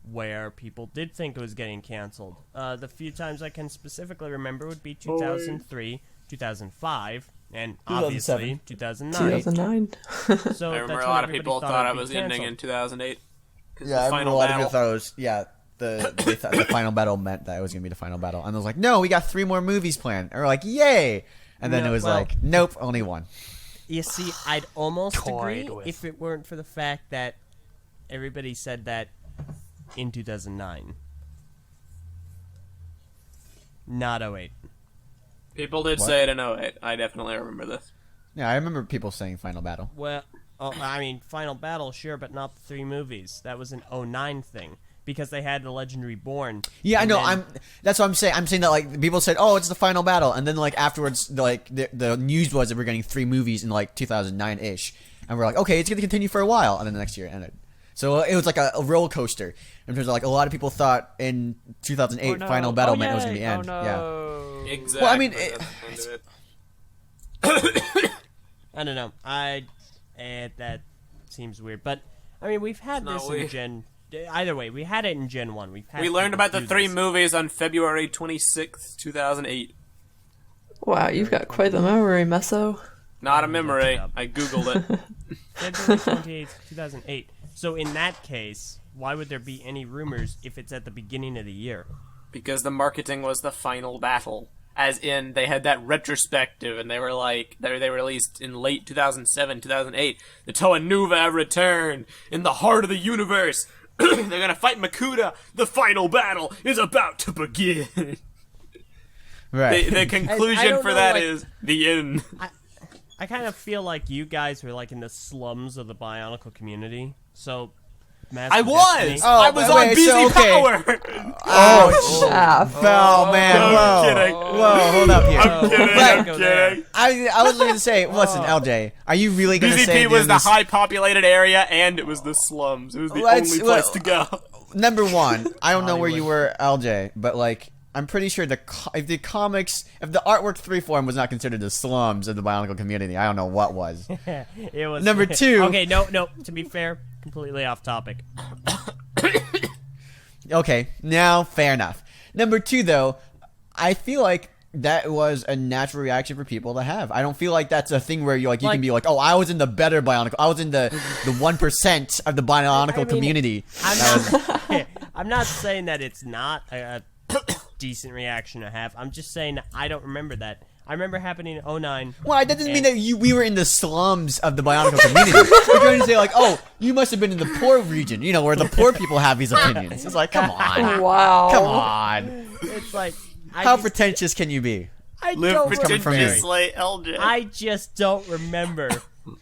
where people did think it was getting canceled. The few times I can specifically remember would be 2003, 2005, and obviously 2009. 2009. So I remember that's a when lot of everybody people thought thought it'd it be was ending in canceled. 2008. 'Cause Yeah, I the remember final a lot of battle. people thought it was, they thought the final battle meant that it was going to be the final battle. And I was like, no, we got 3 more movies planned. And we're like, yay! And then No, it was well- like, nope, only 1. You see, I'd almost Toyed agree with. if it weren't for the fact that everybody said that in 2009. Not 08. People did say it in 08. I definitely remember this. Yeah, I remember people saying final battle. Well, I mean, Final Battle, sure, but not the 3 movies. That was an 09 thing. Because they had The Legend Reborn. Yeah, I and know. then- That's what I'm saying. I'm saying that like people said, "Oh, it's the final battle," and then like afterwards, like the news was that we're getting 3 movies in like 2009-ish, and we're like, "Okay, it's gonna continue for a while," and then the next year it ended. So it was like a roller coaster in terms of like a lot of people thought in 2008 final battle meant it was gonna be the end. Yeah. Exactly. Well, I mean, That's the end of it. I don't know. That seems weird. But, I mean, we've had not this in weird. Gen... Either way, we had it in Gen 1. We've had We learned people about the do 3 this. movies on February 26th, 2008. Wow, you've got quite the memory, Meso. Not a looked memory. it up. I googled it. February 28th, 2008. So in that case, why would there be any rumors if it's at the beginning of the year? Because the marketing was the final battle. As in, they had that retrospective, and they were like, they released in late 2007, 2008, the Toa Nuva return in the heart of the universe. They're gonna fight Makuta. The final battle is about to begin. Right. The I conclusion don't for know, that like- is the end. I kind of feel like you guys were like in the slums of the Bionicle community. So, Master I was! Destiny- Oh, I was wait, on BZ so, okay. Power! Ah, Oh man! I'm Whoa! kidding. Whoa! Hold up here. I'm kidding, I'm Go there. kidding. I was going to say, listen, LJ, are you really going to say BZP was the this? high populated area, and it was the slums. It was the Let's- only place to go. Number 1, I don't know where you Hollywood. were, LJ, but like I'm pretty sure if the comics, if the artwork 3 form was not considered the slums of the Bionicle community, I don't know what was. It was Number 2. Okay, no. To be fair, completely off topic. Okay, now fair enough. Number 2, though, I feel like that was a natural reaction for people to have. I don't feel like that's a thing where you can be like, oh, I was in the better Bionicle. I was in the 1% of the Bionicle I mean, community. I'm not saying that it's not a decent reaction to have. I'm just saying I don't remember that. I remember happening in 09. Well, that doesn't mean that we were in the slums of the Bionicle community. We're going to say like, oh, you must have been in the poor region, where the poor people have these opinions. It's like, come on, wow. come on. It's like How pretentious can you be? I Live don't coming from remember. me. pretentiously, LJ. I just don't remember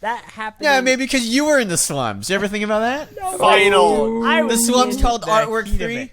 that happened. Yeah, maybe because you were in the slums. You ever think about that? Final. I The was slums in called the Artwork heat of 3? it.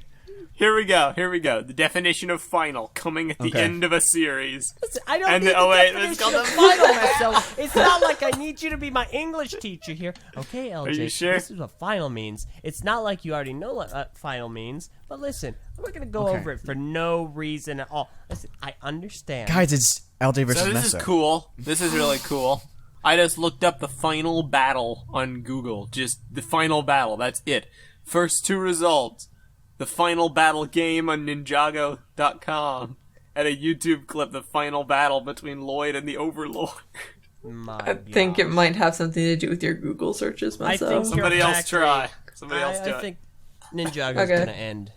Here we go. The definition of final coming at the end of a series. Listen, I don't And need the- oh, the wait, definition let's go of to- final, Meso. It's not like I need you to be my English teacher here. Okay, LJ, Are you sure? this is what final means. It's not like you already know what final means, but listen, we're going to go over it for no reason at all. Listen, I understand. Guys, it's LJ versus So Meso. this is cool. This is really cool. I just looked up the final battle on Google. Just the final battle. That's it. First 2 results. The final battle game on Ninjago.com. And a YouTube clip, the final battle between Lloyd and the Overlord. I think it might have something to do with your Google searches, I Meso. think Somebody you're else actually- try. Somebody else do I it. think Ninjago's Okay. going to end.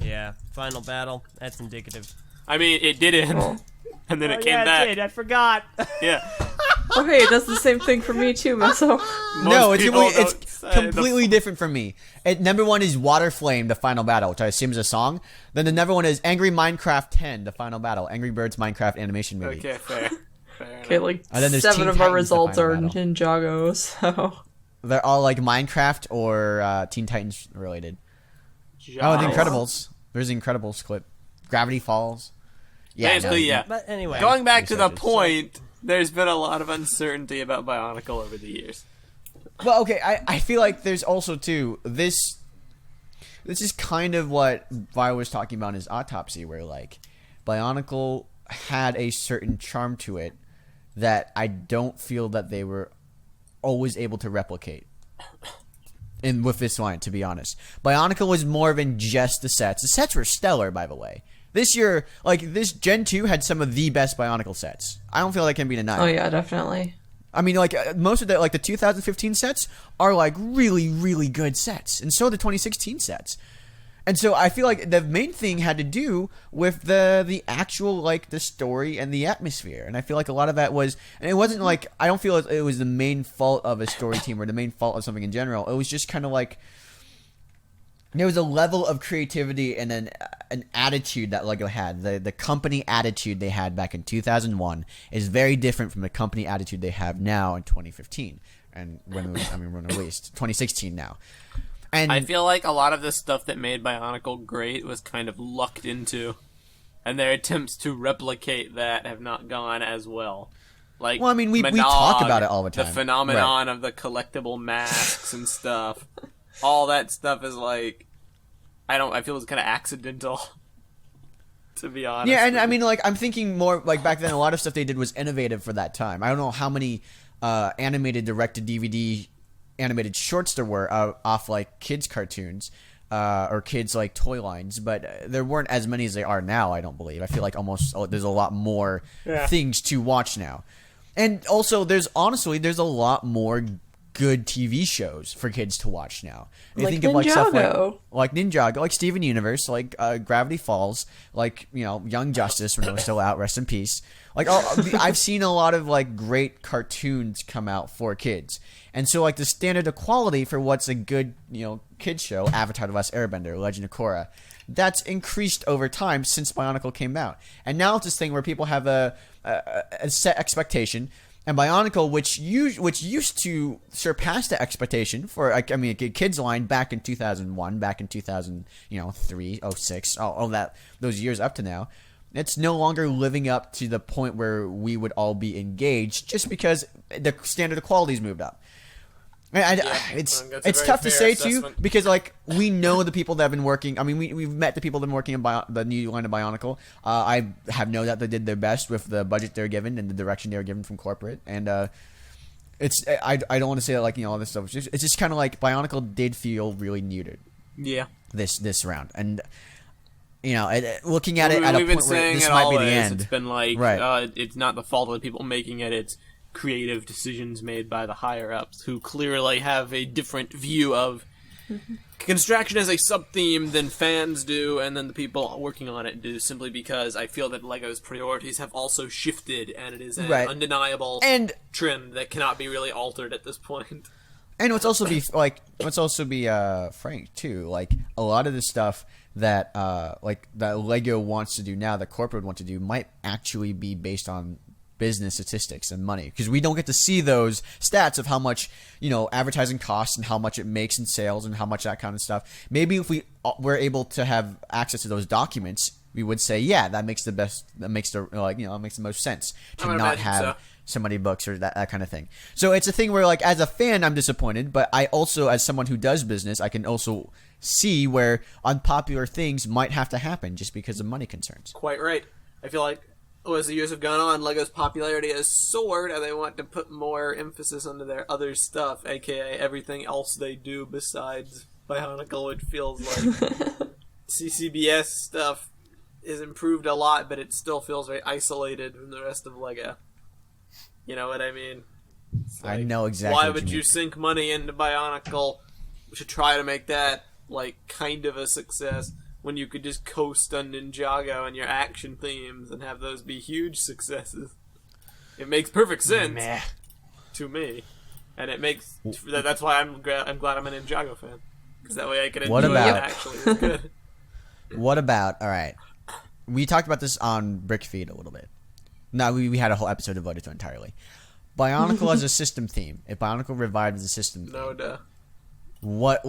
Yeah, final battle. That's indicative. I mean, it did end. Oh. And then it Oh, came yeah, back. it did. I forgot. Yeah. Okay, that's the same thing for me too, Meso. No, Most it's people completely, don't it's say the- completely different from me. Number 1 is Water Flame, the final battle, which I assume is a song. Then the number 1 is Angry Minecraft 10, the final battle, Angry Birds Minecraft animation movie. Okay, fair. Okay, like And then there's 7 Teen of our Titans, the results final are battle. Ninjago, so... They're all like Minecraft or Teen Titans related. Oh, The Incredibles. There's the Incredibles clip. Gravity Falls. Yeah, Basically, yeah. But anyway. Going back to the researches. point, there's been a lot of uncertainty about Bionicle over the years. Well, okay, I feel like there's also too this is kind of what Vi was talking about in his autopsy, where like Bionicle had a certain charm to it that I don't feel that they were always able to replicate. And with this line, to be honest, Bionicle was more than just the sets. The sets were stellar, by the way. This year, like this Gen 2 had some of the best Bionicle sets. I don't feel that can be denied. Oh yeah, definitely. I mean, like most of the like the 2015 sets are like really, really good sets, and so are the 2016 sets. And so I feel like the main thing had to do with the actual like the story and the atmosphere. And I feel like a lot of that was, and it wasn't like I don't feel it was the main fault of a story team or the main fault of something in general. It was just kind of like there was a level of creativity and an attitude that Lego had. The company attitude they had back in 2001 is very different from the company attitude they have now in 2015. And when it was, when it released 2016 now. And I feel like a lot of the stuff that made Bionicle great was kind of lucked into, and their attempts to replicate that have not gone as well. Like, Well, I mean, we Monog, talk about it all the time. The phenomenon of the collectible masks and stuff. All that stuff is like, I feel it's kind of accidental, to be honest. yeah, and I mean, like I'm thinking more like back then. A lot of stuff they did was innovative for that time. I don't know how many animated direct-to-DVD animated shorts there were off like kids cartoons or kids like toy lines, but there weren't as many as they are now. I don't believe. I feel like almost there's a lot more things to watch now, and also there's a lot more good TV shows for kids to watch now. You Like think of like stuff Ninjago. like Ninjago, like Steven Universe, like Gravity Falls, like Young Justice when it was still out. Rest in peace. Like I've seen a lot of like great cartoons come out for kids, and so like the standard of quality for what's a good kids show, Avatar: The Last Airbender, Legend of Korra, that's increased over time since Bionicle came out, and now it's this thing where people have a set expectation. And Bionicle, which used to surpass the expectation for, a kids line back in 2001, back in 2003, 06, all that those years up to now, it's no longer living up to the point where we would all be engaged, just because the standard of quality's moved up. And that's a it's very tough to fair say assessment. too, because like we know the people that have been working. I mean, we've met the people that have been working on the new line of Bionicle. I have known that they did their best with the budget they're given and the direction they were given from corporate. And it's I don't want to say that like all this stuff. It's just kind of like Bionicle did feel really muted Yeah. this round, and looking at it at a We've been point where saying this it might be the always. end. It's been like, Right. It's not the fault of the people making it. It's creative decisions made by the higher-ups who clearly have a different view of construction as a sub-theme than fans do, and then the people working on it do, simply because I feel that LEGO's priorities have also shifted, and it is an Right. undeniable And trend that cannot be really altered at this point. And let's also be frank too. Like a lot of the stuff that Lego wants to do now, that corporate want to do, might actually be based on business statistics and money, because we don't get to see those stats of how much advertising costs and how much it makes in sales and how much that kind of stuff. Maybe if we were able to have access to those documents, we would say, yeah, that makes the most sense to not have so many books or that kind of thing. So it's a thing where, like, as a fan, I'm disappointed, but I also, as someone who does business, I can also see where unpopular things might have to happen just because of money concerns. Quite right. I feel like as the years have gone on, LEGO's popularity has soared, and they want to put more emphasis onto their other stuff, aka everything else they do besides Bionicle. It feels like CCBS stuff is improved a lot, but it still feels very isolated from the rest of LEGO. You know what I mean? I know exactly. Why what would you sink money into Bionicle to try to make that like kind of a success when you could just coast on Ninjago and your action themes and have those be huge successes? It makes perfect sense to me, and it makes that's why I'm glad I'm a Ninjago fan, because that way I can enjoy it actually is good. What about, all right, we talked about this on Brickfeed a little bit. No, we had a whole episode devoted to it entirely. Bionicle as a system theme. If Bionicle revived as a system theme. No duh. What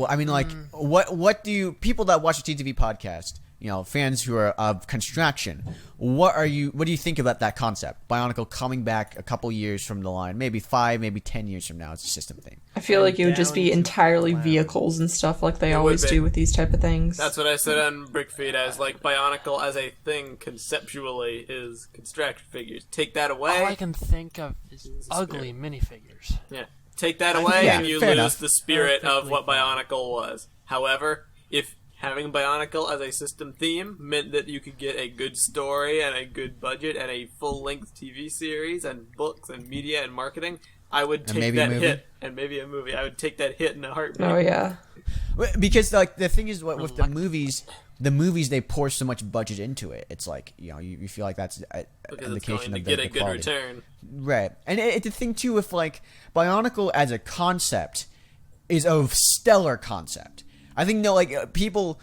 do you, people that watch the TTV podcast, fans who are of construction, what do you think about that concept? Bionicle coming back a couple years from the line, maybe 5, maybe 10 years from now as a system theme. I feel like it would just be entirely vehicles and stuff like they always do with these type of things. That's what I said on Brickfeed, as like Bionicle as a thing conceptually is construction figures. Take that away. All I can think of is ugly minifigures. Yeah. Take that away and you lose enough. the spirit of what Bionicle was. However, if having Bionicle as a system theme meant that you could get a good story and a good budget and a full-length TV series and books and media and marketing, I would take that hit. And maybe a movie. I would take that hit in a heartbeat. Oh, yeah. Because, like, the thing is, with the movies, they pour so much budget into it. It's like, you feel like that's an indication of the quality. Good return. Right. And the thing, too, with, like, Bionicle as a concept is a stellar concept. I think, people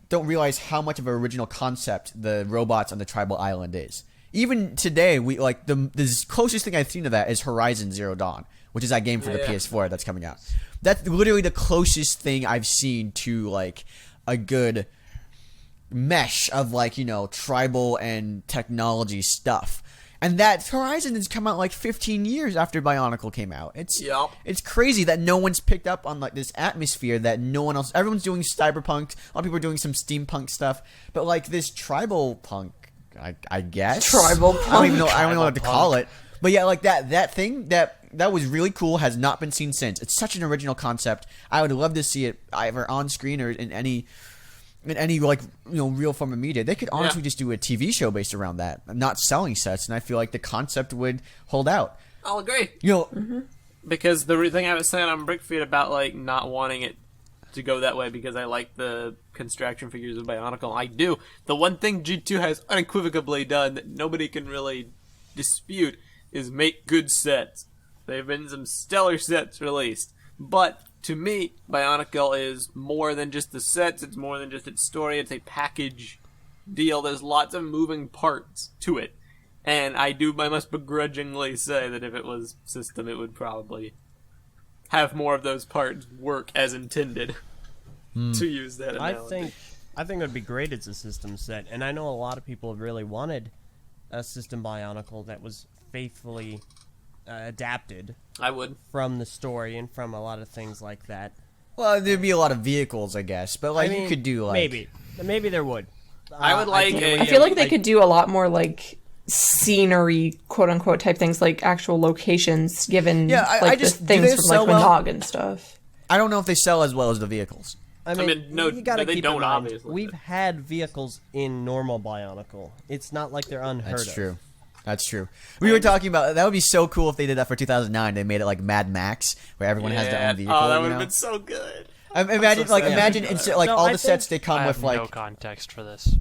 don't realize how much of an original concept the robots on the tribal island is. Even today, the closest thing I've seen to that is Horizon Zero Dawn, which is that game for the PS4 that's coming out. That's literally the closest thing I've seen to, like, a good mesh of, like, tribal and technology stuff. And that Horizon has come out like 15 years after Bionicle came out. It's crazy that no one's picked up on, like, this atmosphere that no one else. Everyone's doing cyberpunk. A lot of people are doing some steampunk stuff, but, like, this tribal punk, I guess. Tribal punk. I don't even know what to call it. But yeah, like that thing that was really cool has not been seen since. It's such an original concept. I would love to see it either on screen or in any like, real form of media. They could honestly just do a TV show based around that, not selling sets, and I feel like the concept would hold out. I'll agree. Because the thing I was saying on Brickfeed about, like, not wanting it to go that way because I like the construction figures of Bionicle, I do. The one thing G2 has unequivocally done that nobody can really dispute is make good sets. There have been some stellar sets released, but to me, Bionicle is more than just the sets, it's more than just its story, it's a package deal. There's lots of moving parts to it. And I must begrudgingly say that if it was system, it would probably have more of those parts work as intended, to use that analogy. I think it would be great as a system set, and I know a lot of people have really wanted a system Bionicle that was faithfully adapted. I would. From the story and from a lot of things like that. Well, there'd be a lot of vehicles, I guess, but you could do like maybe there would. I would like. I feel like they could do a lot more like scenery, quote unquote, type things, like actual locations, given I just, the things from like Nog and stuff. I don't know if they sell as well as the vehicles. I mean, no, you gotta they keep don't. in mind, Obviously, we've had vehicles in normal Bionicle. It's not like they're unheard of. That's true. That's true. We were talking about that would be so cool if they did that for 2009. They made it like Mad Max, where everyone has their own vehicle. Oh, that would have been so good. Imagine all the sets they come with, like, no context for this.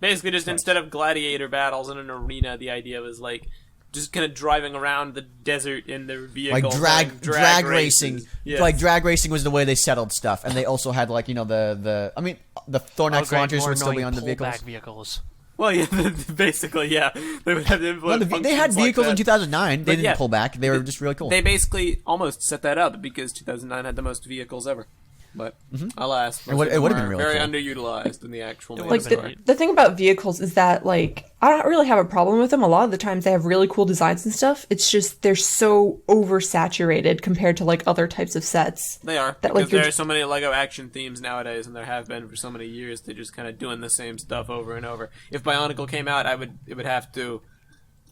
Basically, just instead of gladiator battles in an arena, the idea was like just kind of driving around the desert in their vehicle, like drag racing. Yes. Like drag racing was the way they settled stuff, and they also had, like, the Thornax launchers would still be on the vehicles. Vehicles. Well, yeah, basically, yeah. They would have to implement They had functions like vehicles in that. 2009. They didn't yeah, pull back. They were just really cool. They basically almost set that up because 2009 had the most vehicles ever. But alas, It would've been really very cool. underutilized in the actual main Like story. the thing about vehicles is that like I don't really have a problem with them. A lot of the times they have really cool designs and stuff. It's just they're so oversaturated compared to like other types of sets. They are, That, because like, you're there are so many LEGO action themes nowadays, and there have been for so many years. They're just kind of doing the same stuff over and over. If Bionicle came out, it would have to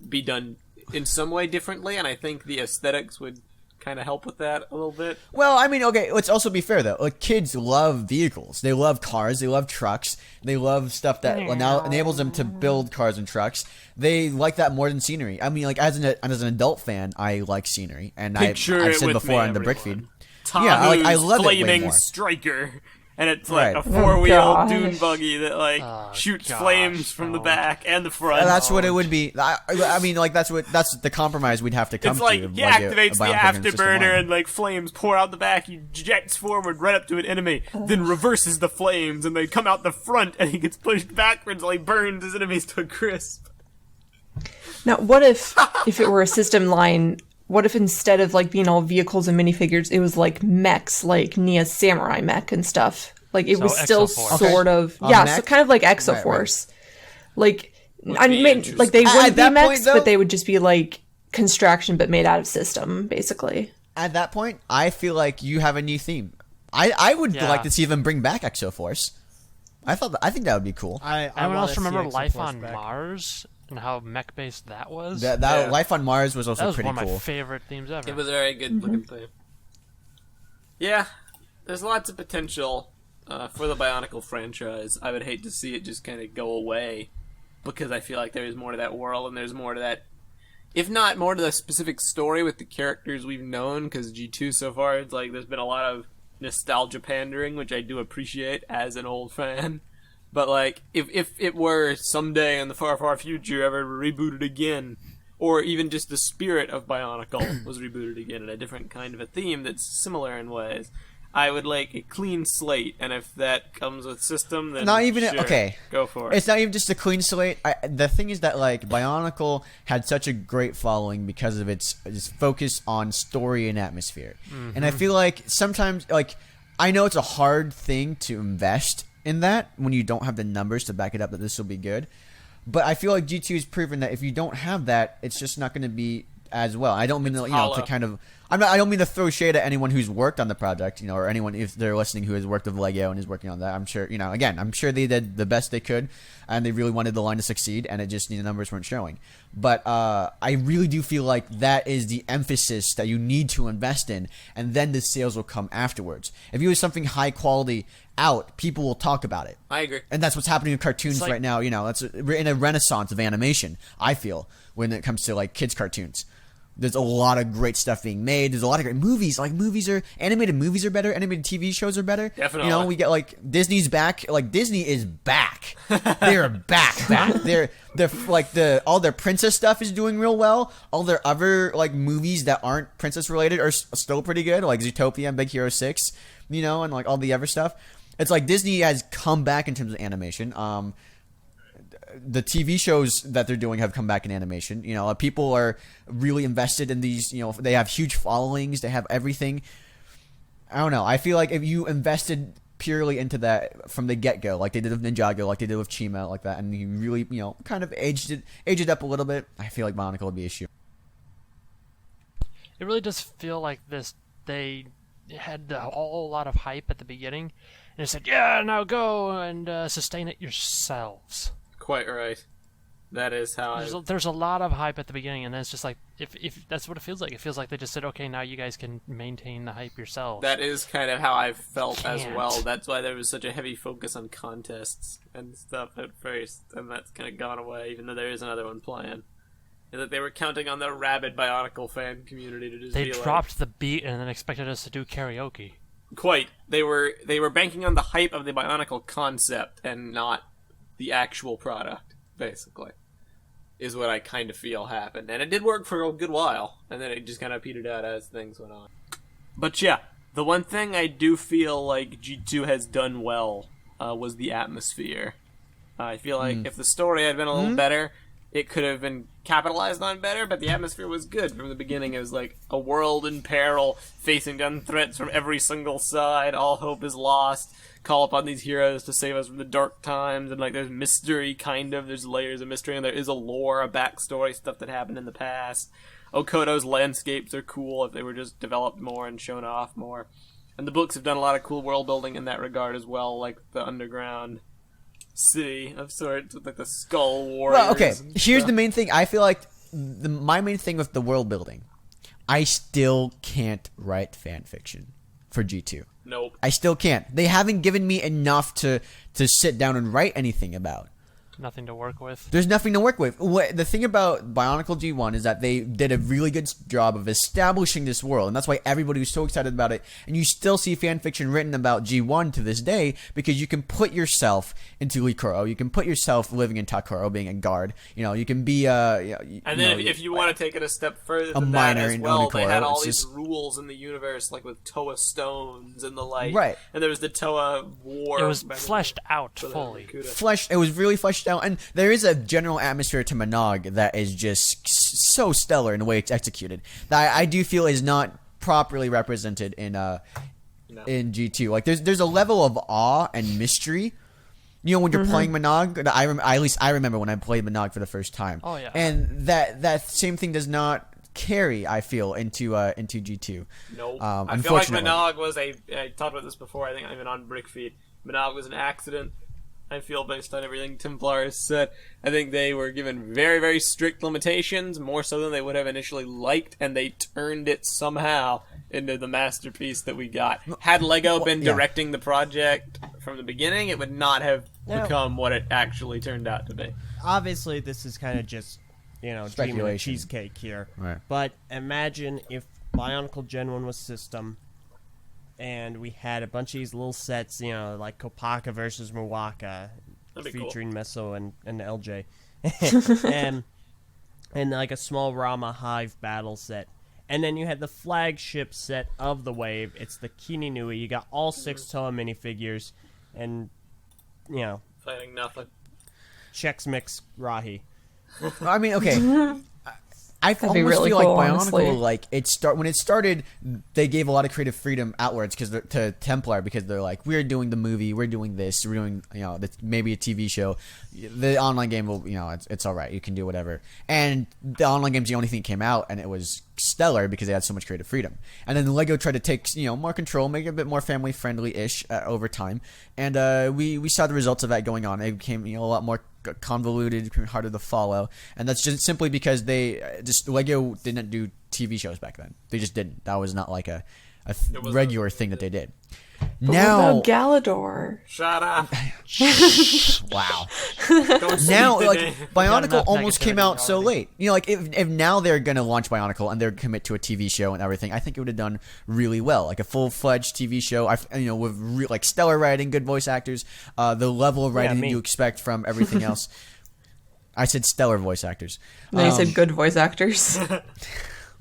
be done in some way differently, and I think the aesthetics would kind of help with that a little bit. Well, I mean, okay, let's also be fair, though. Like, kids love vehicles. They love cars. They love trucks. They love stuff that now enables them to build cars and trucks. They like that more than scenery. I mean, like, as an adult fan, I like scenery. And I've said before on the Brick Feed. Tahu's I love it way flaming more. striker, and it's like Right. a four-wheel gosh. dune buggy that like shoots flames from the back and the front. That's what it would be. I mean, like, that's the compromise we'd have to come It's like to. he activates the Bionicle System afterburner 1. and like flames pour out the back. He jets forward right up to an enemy, then reverses the flames, and they come out the front, and he gets pushed backwards while he burns his enemies to a crisp. Now, what if it were a system line? What if instead of like being all vehicles and minifigures, it was like mechs, like Nia's samurai mech and stuff? Like it So was still Exoforce. sort of so mech? kind of like Right, Exoforce. Like Would I be mean, interesting. like they At wouldn't be that point, mechs, though- but they would just be like construction, but made out of system, basically. At that point, I feel like you have a new theme. I would Yeah. like to see them bring back Exoforce. I think that would be cool. Anyone else wanna remember see Life Exoforce on back. Mars and how mech based that was? That Yeah. Life on Mars was also that was pretty one of my cool. favorite themes ever. It was a very good looking thing. Yeah, there's lots of potential for the Bionicle franchise. I would hate to see it just kind of go away, because I feel like there's more to that world, and there's more to that, if not more to the specific story with the characters we've known, because G2 so far, it's like there's been a lot of nostalgia pandering, which I do appreciate as an old fan. But like, if it were someday in the far, far future ever rebooted again, or even just the spirit of Bionicle was rebooted again in a different kind of a theme that's similar in ways, I would like a clean slate, and if that comes with system, then Not even sure, okay. go for it. It's not even just a clean slate. The thing is that like Bionicle had such a great following because of its focus on story and atmosphere, and I feel like sometimes like I know it's a hard thing to invest in that when you don't have the numbers to back it up that this will be good, but I feel like G2 has proven that if you don't have that, it's just not going to be as well. I don't mean to, to kind of. I don't mean to throw shade at anyone who's worked on the project, or anyone if they're listening who has worked with Lego and is working on that. I'm sure, again, I'm sure they did the best they could, and they really wanted the line to succeed, and it just the numbers weren't showing. But I really do feel like that is the emphasis that you need to invest in, and then the sales will come afterwards. If you have something high quality out, people will talk about it. I agree. And that's what's happening in cartoons like- right now. We're in a renaissance of animation, I feel, when it comes to like kids cartoons. There's a lot of great stuff being made. There's a lot of great movies. Like animated movies are better. Animated TV shows are better. Definitely. We get like Disney's back. Like Disney is back. They're back. They're like all their princess stuff is doing real well. All their other like movies that aren't princess related are still pretty good. Like Zootopia and Big Hero 6. And like all the other stuff. It's like Disney has come back in terms of animation. The TV shows that they're doing have come back in animation. People are really invested in these. They have huge followings. They have everything. I don't know. I feel like if you invested purely into that from the get-go, like they did with Ninjago, like they did with Chima, like that, and you really, kind of aged it up a little bit, I feel like Bionicle would be a shoe. It really does feel like this. They had a whole lot of hype at the beginning, and it said, "Yeah, now go and sustain it yourselves." Quite right. That is how There's a lot of hype at the beginning, and then it's just like, if that's what it feels like. It feels like they just said, "Okay, now you guys can maintain the hype yourselves." That is kind of how I felt as Can't. well. That's why there was such a heavy focus on contests and stuff at first, and that's kind of gone away, even though there is another one planned. And that they were counting on the rabid Bionicle fan community to just They be dropped the beat and then expected us to do karaoke. Quite. They were banking on the hype of the Bionicle concept and not the actual product, basically, is what I kind of feel happened. And it did work for a good while, and then it just kind of petered out as things went on. But yeah, the one thing I do feel like G2 has done well was the atmosphere. I feel like if the story had been a little better, it could have been capitalized on better, but the atmosphere was good from the beginning. It was like a world in peril, facing down threats from every single side, all hope is lost, call upon these heroes to save us from the dark times, and like there's mystery, kind of, there's layers of mystery, and there is a lore, a backstory, stuff that happened in the past. Okoto's landscapes are cool if they were just developed more and shown off more. And the books have done a lot of cool world building in that regard as well, like the underground city of sorts with like the skull warriors. Well, okay, here's the main thing. I feel like my main thing with the world building, I still can't write fan fiction for G2. Nope. I still can't. They haven't given me enough to sit down and write anything about. Nothing to work with. There's nothing to work with. The thing about Bionicle G1 is that they did a really good job of establishing this world, and that's why everybody was so excited about it. And you still see fan fiction written about G1 to this day, because you can put yourself into Likuro. You can put yourself living in Takuro, being a guard. You know, you can be and then if you want to take it a step further than that as well, they had all these rules in the universe, like with Toa stones and the like. Right. And there was the Toa war. It was fleshed out fully. It was really fleshed out, and there is a general atmosphere to Monog that is just so stellar in the way it's executed that I do feel is not properly represented in G2. Like there's a level of awe and mystery, you know, when you're playing Monog. At least I remember when I played Monog for the first time. Oh yeah. And that same thing does not carry, I feel, into G2. Nope. Unfortunately. I feel like Monog was I talked about this before, I think even on Brickfeed. Monog was an accident. I feel, based on everything Templar has said. I think they were given very, very strict limitations, more so than they would have initially liked, and they turned it somehow into the masterpiece that we got. Had LEGO been directing the project from the beginning, it would not have become what it actually turned out to be. Obviously, this is kind of just, you know, dreaming of cheesecake here. Right. But imagine if Bionicle Gen 1 was system, and we had a bunch of these little sets, you know, like Kopaka versus Muwaka, featuring cool. Meso and Eljay, and like a small Rama Hive battle set. And then you had the flagship set of the wave. It's the Kininui. You got all 6 Toa minifigures, and, you know, Fighting nothing. Chex Mix Rahi. I mean, okay. I almost really feel cool, like Bionicle, honestly. like when it started, they gave a lot of creative freedom outwards to Templar, because they're like, we're doing the movie, we're doing this, we're doing, you know, maybe a TV show. The online game will, you know, it's all right, you can do whatever. And the online game's the only thing that came out, and it was stellar because they had so much creative freedom. And then LEGO tried to take, you know, more control, make it a bit more family friendly ish over time. And we saw the results of that going on. It became, you know, a lot more convoluted, harder to follow, and that's just simply because LEGO didn't do TV shows back then. They just didn't. That was not like a regular thing that they did. But Now, what about Galador? Shut up. wow. Don't Now, speak like, today. Bionicle almost came out so already. late. You know, like, if now they're gonna launch Bionicle and they're commit to a TV show and everything, I think it would have done really well, like a full-fledged TV show. You know, with like stellar writing, good voice actors, the level of writing that you expect from everything else. I said stellar voice actors. No, you said good voice actors.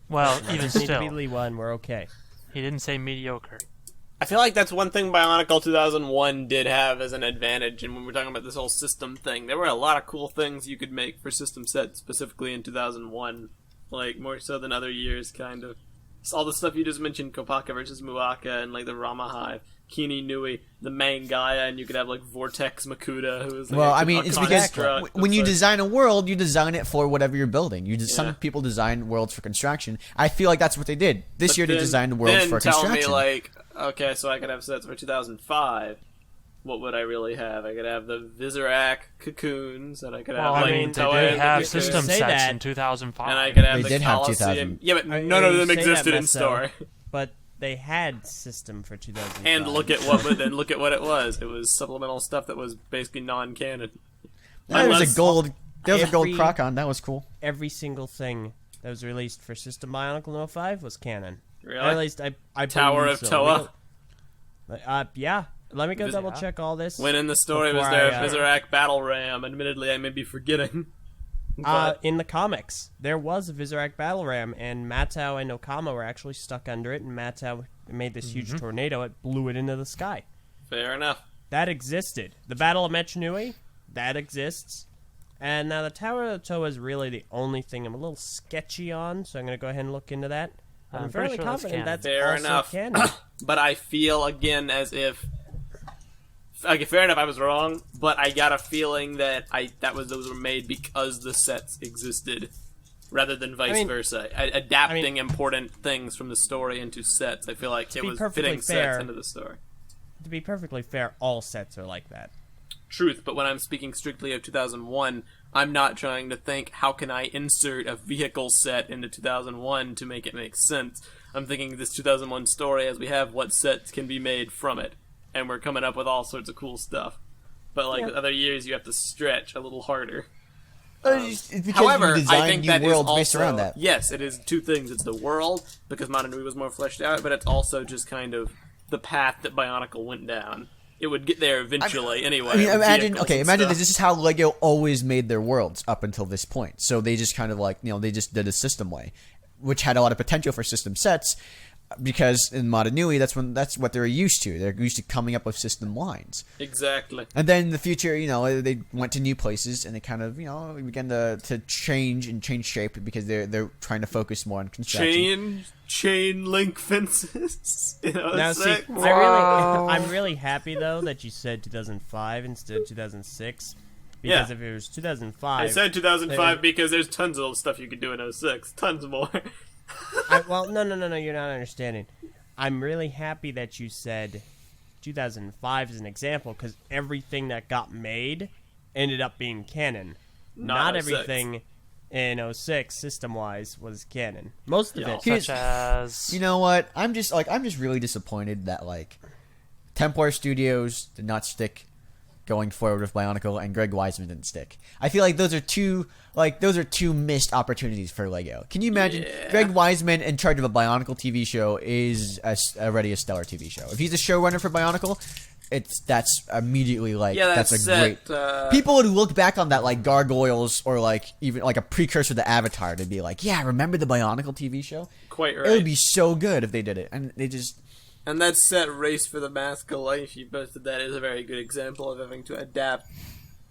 Well, even Need to be still, Lee 1, we're okay. he didn't say mediocre. I feel like that's one thing Bionicle 2001 did have as an advantage, and when we're talking about this whole system thing, there were a lot of cool things you could make for system sets, specifically in 2001, like, more so than other years, kind of. It's all the stuff you just mentioned, Kopaka versus Muwaka, and, like, the Rama Hive, Kini Nui, the Mangaya, and you could have, like, Vortex Makuda, who is, like, Well, a I mean, it's because construct. when you It's like- design a world, you design it for whatever you're building. Some people design worlds for construction. I feel like that's what they did. This year, they designed worlds for tell construction. me, like, okay, so I could have sets for 2005. What would I really have? I could have the Visorak cocoons, and I could have, Well, like, I mean, they Toa did and have the cocoons. system Say sets that. in 2005. And I could have They the did have Colosseum. 2000. Yeah, but I none of mean, them you say that, existed in Meso, store. But they had system for 2005. And look at what it was. It was supplemental stuff that was basically non-canon. There was a gold Every- Crocon. That was cool. Every single thing that was released for System Bionicle in 05 was canon. Really? At least I Tower believe of so. Toa. Yeah. Let me go double check all this. When in the story was Before there I, a Visorak battle ram. Admittedly, I may be forgetting. In the comics, there was a Visorak battle ram, and Matau and Okama were actually stuck under it, and Matau made this huge tornado. It blew it into the sky. Fair enough. That existed. The Battle of Mechanui, that exists. And now the Tower of the Toe is really the only thing I'm a little sketchy on, so I'm going to go ahead and look into that. I'm pretty fairly sure that's confident that's Fair also enough. canon. But I feel, again, as if... Okay, fair enough, I was wrong, but I got a feeling that those were made because the sets existed, rather than vice versa. Adapting important things from the story into sets. I feel like it was fitting sets into the story. To be perfectly fair, all sets are like that. Truth, but when I'm speaking strictly of 2001, I'm not trying to think, how can I insert a vehicle set into 2001 to make it make sense? I'm thinking this 2001 story, as we have, what sets can be made from it. And we're coming up with all sorts of cool stuff. But like with other years, you have to stretch a little harder. However, I think that is also around that. Yes, it is two things. It's the world, because Mononui was more fleshed out, but it's also just kind of the path that Bionicle went down. It would get there eventually, anyway. I mean, imagine stuff. this is how Lego always made their worlds up until this point. So they just kind of like, they just did a system way, which had a lot of potential for system sets, because in Mononui, that's what they're used to. They're used to coming up with system lines. Exactly. And then in the future, they went to new places and they kind of, began to change shape because they're trying to focus more on construction. Chain link fences. Now, see, I'm really happy though that you said 2005 instead of 2006. Because if it was 2005, I said 2005 because there's tons of stuff you could do in 06. Tons more. No, you're not understanding. I'm really happy that you said 2005 as an example, because everything that got made ended up being canon. Not everything in 06 system-wise was canon. Most of it. Such as... You know what? I'm just really disappointed that Templar Studios did not stick going forward with Bionicle, and Greg Weisman didn't stick. I feel like those are two missed opportunities for Lego. Can you imagine Greg Weisman in charge of a Bionicle TV show is already a stellar TV show. If he's a showrunner for Bionicle, that's immediately that's a great. People would look back on that like Gargoyles or even a precursor to Avatar to be like, yeah, remember the Bionicle TV show? Quite right. It would be so good if they did it, and they just. And that set, Race for the Mask of Life, you posted that, is a very good example of having to adapt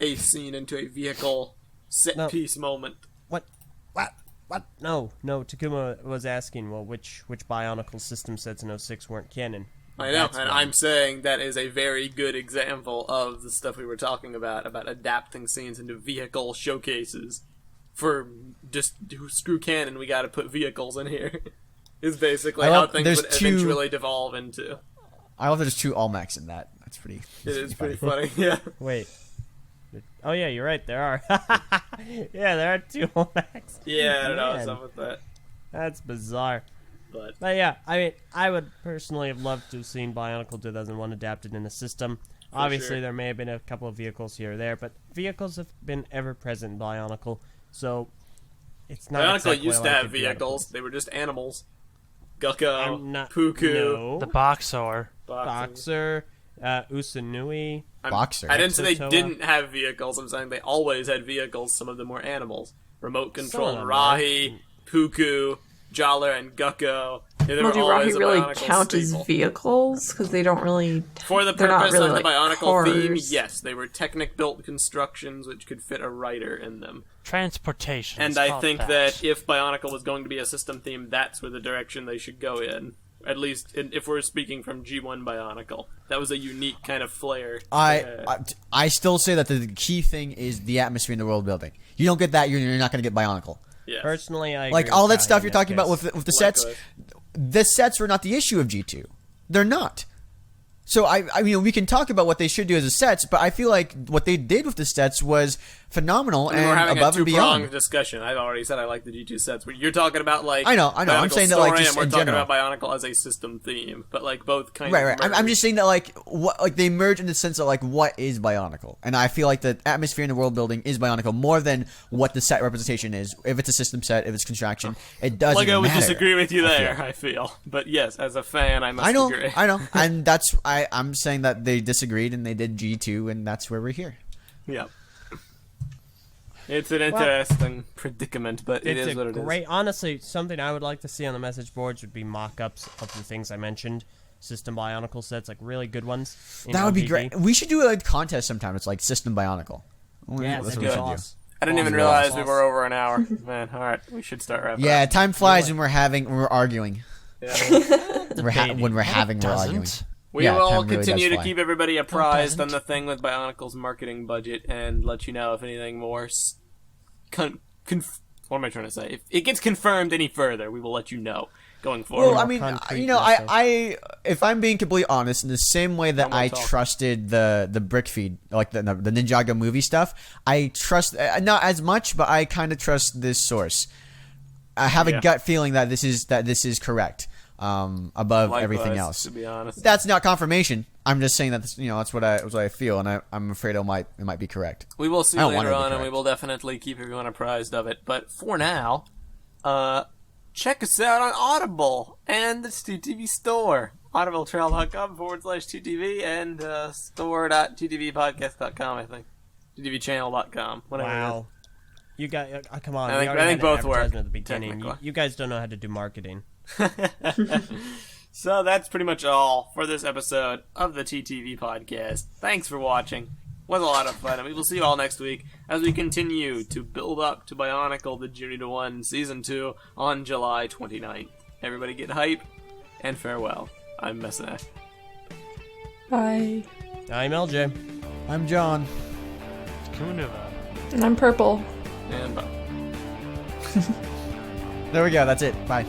a scene into a vehicle set-piece moment. What? No, Takuma was asking, which Bionicle system sets in 06 weren't canon? I know, and I'm saying that is a very good example of the stuff we were talking about adapting scenes into vehicle showcases. For just screw canon, we gotta put vehicles in here. Is basically how things would eventually devolve into. I love that there's two All-Max in that. That's pretty... It is pretty funny, yeah. Wait. Oh yeah, you're right, there are. Yeah, there are two All-Max. Yeah, I don't know what's up with that. That's bizarre. But yeah, I mean, I would personally have loved to have seen Bionicle 2001 adapted in a system. Obviously, there may have been a couple of vehicles here or there, but vehicles have been ever-present in Bionicle, so it's not Bionicle exactly used to have vehicles. They were just animals. Gukko, Puku, the Boxer, Usanui. Boxer. I didn't say they didn't have vehicles. I'm saying they always had vehicles. Some of them were animals. Remote control, Rahi, Puku, Jollar, and Gukko. Do Rahi really count as vehicles? Because they don't really... For the purpose of the Bionicle theme, yes. They were Technic-built constructions which could fit a rider in them. Transportation. And I think that if Bionicle was going to be a system theme, that's where the direction they should go in. At least if we're speaking from G1 Bionicle. That was a unique kind of flair. I still say that the key thing is the atmosphere in the world building. You don't get that, you're not going to get Bionicle. Yes. Personally, I agree all with that stuff Johnny you're talking about with the sets, the sets were not the issue of G2. They're not. So, I mean, we can talk about what they should do as a sets, but I feel like what they did with the sets was phenomenal and we're having above a and beyond. two-pronged discussion. I've already said I like the G2 sets. You're talking about, I know. I'm saying that, just in we're talking general. about Bionicle as a system theme, but, both kind of Right. I'm just saying that, they merge in the sense of, what is Bionicle? And I feel like the atmosphere in the world building is Bionicle more than what the set representation is. If it's a system set, if it's construction, it doesn't matter. I would disagree with you there, I feel. But, yes, as a fan, I must agree. I know. And that's... I'm saying that they disagreed and they did G2, and that's where we're here. Yeah. It's an interesting predicament, but it is what it is. Honestly, something I would like to see on the message boards would be mock-ups of the things I mentioned. System Bionicle sets, really good ones. That would be great. We should do a contest sometime. It's System Bionicle. Yeah, that's that'd what be we should do. awesome. I didn't even realize we were over an hour. Man, all right, we should start wrapping Yeah, up. time flies when we're arguing. Yeah. When we're having, we're arguing. Doesn't. We Yeah, will time really continue does to fly. keep everybody apprised on doesn't. the thing with Bionicle's marketing budget and let you know if anything more. What am I trying to say? If it gets confirmed any further, we will let you know going forward. Well, I mean, concrete you know, Meso. I if I'm being completely honest, in the same way that Come on, I talk. trusted the brick feed, like the Ninjago movie stuff, I trust not as much, but I kind of trust this source. I have Yeah. a gut feeling that this is correct, above everything Likewise, else. to be honest. That's not confirmation. I'm just saying that that's what I feel, and I'm afraid it might be correct. We will see I don't want later it to be on, and we correct. will definitely keep everyone apprised of it. But for now, check us out on Audible and the TTV store. audibletrial.com/TTV and store.ttvpodcast.com, I think. TTVchannel.com, whatever it is. Wow. You guys, come on. I we think- already I think had an both work, advertisement at the beginning. technically. You guys don't know how to do marketing. So that's pretty much all for this episode of the TTV podcast. Thanks for watching. It was a lot of fun, and we will see you all next week as we continue to build up to Bionicle, the Journey to One Season 2 on July 29th. Everybody get hype, and farewell. I'm Meso. Bye. I'm LJ. I'm John. Kunova. And I'm Prpl. And bye. There we go. That's it. Bye.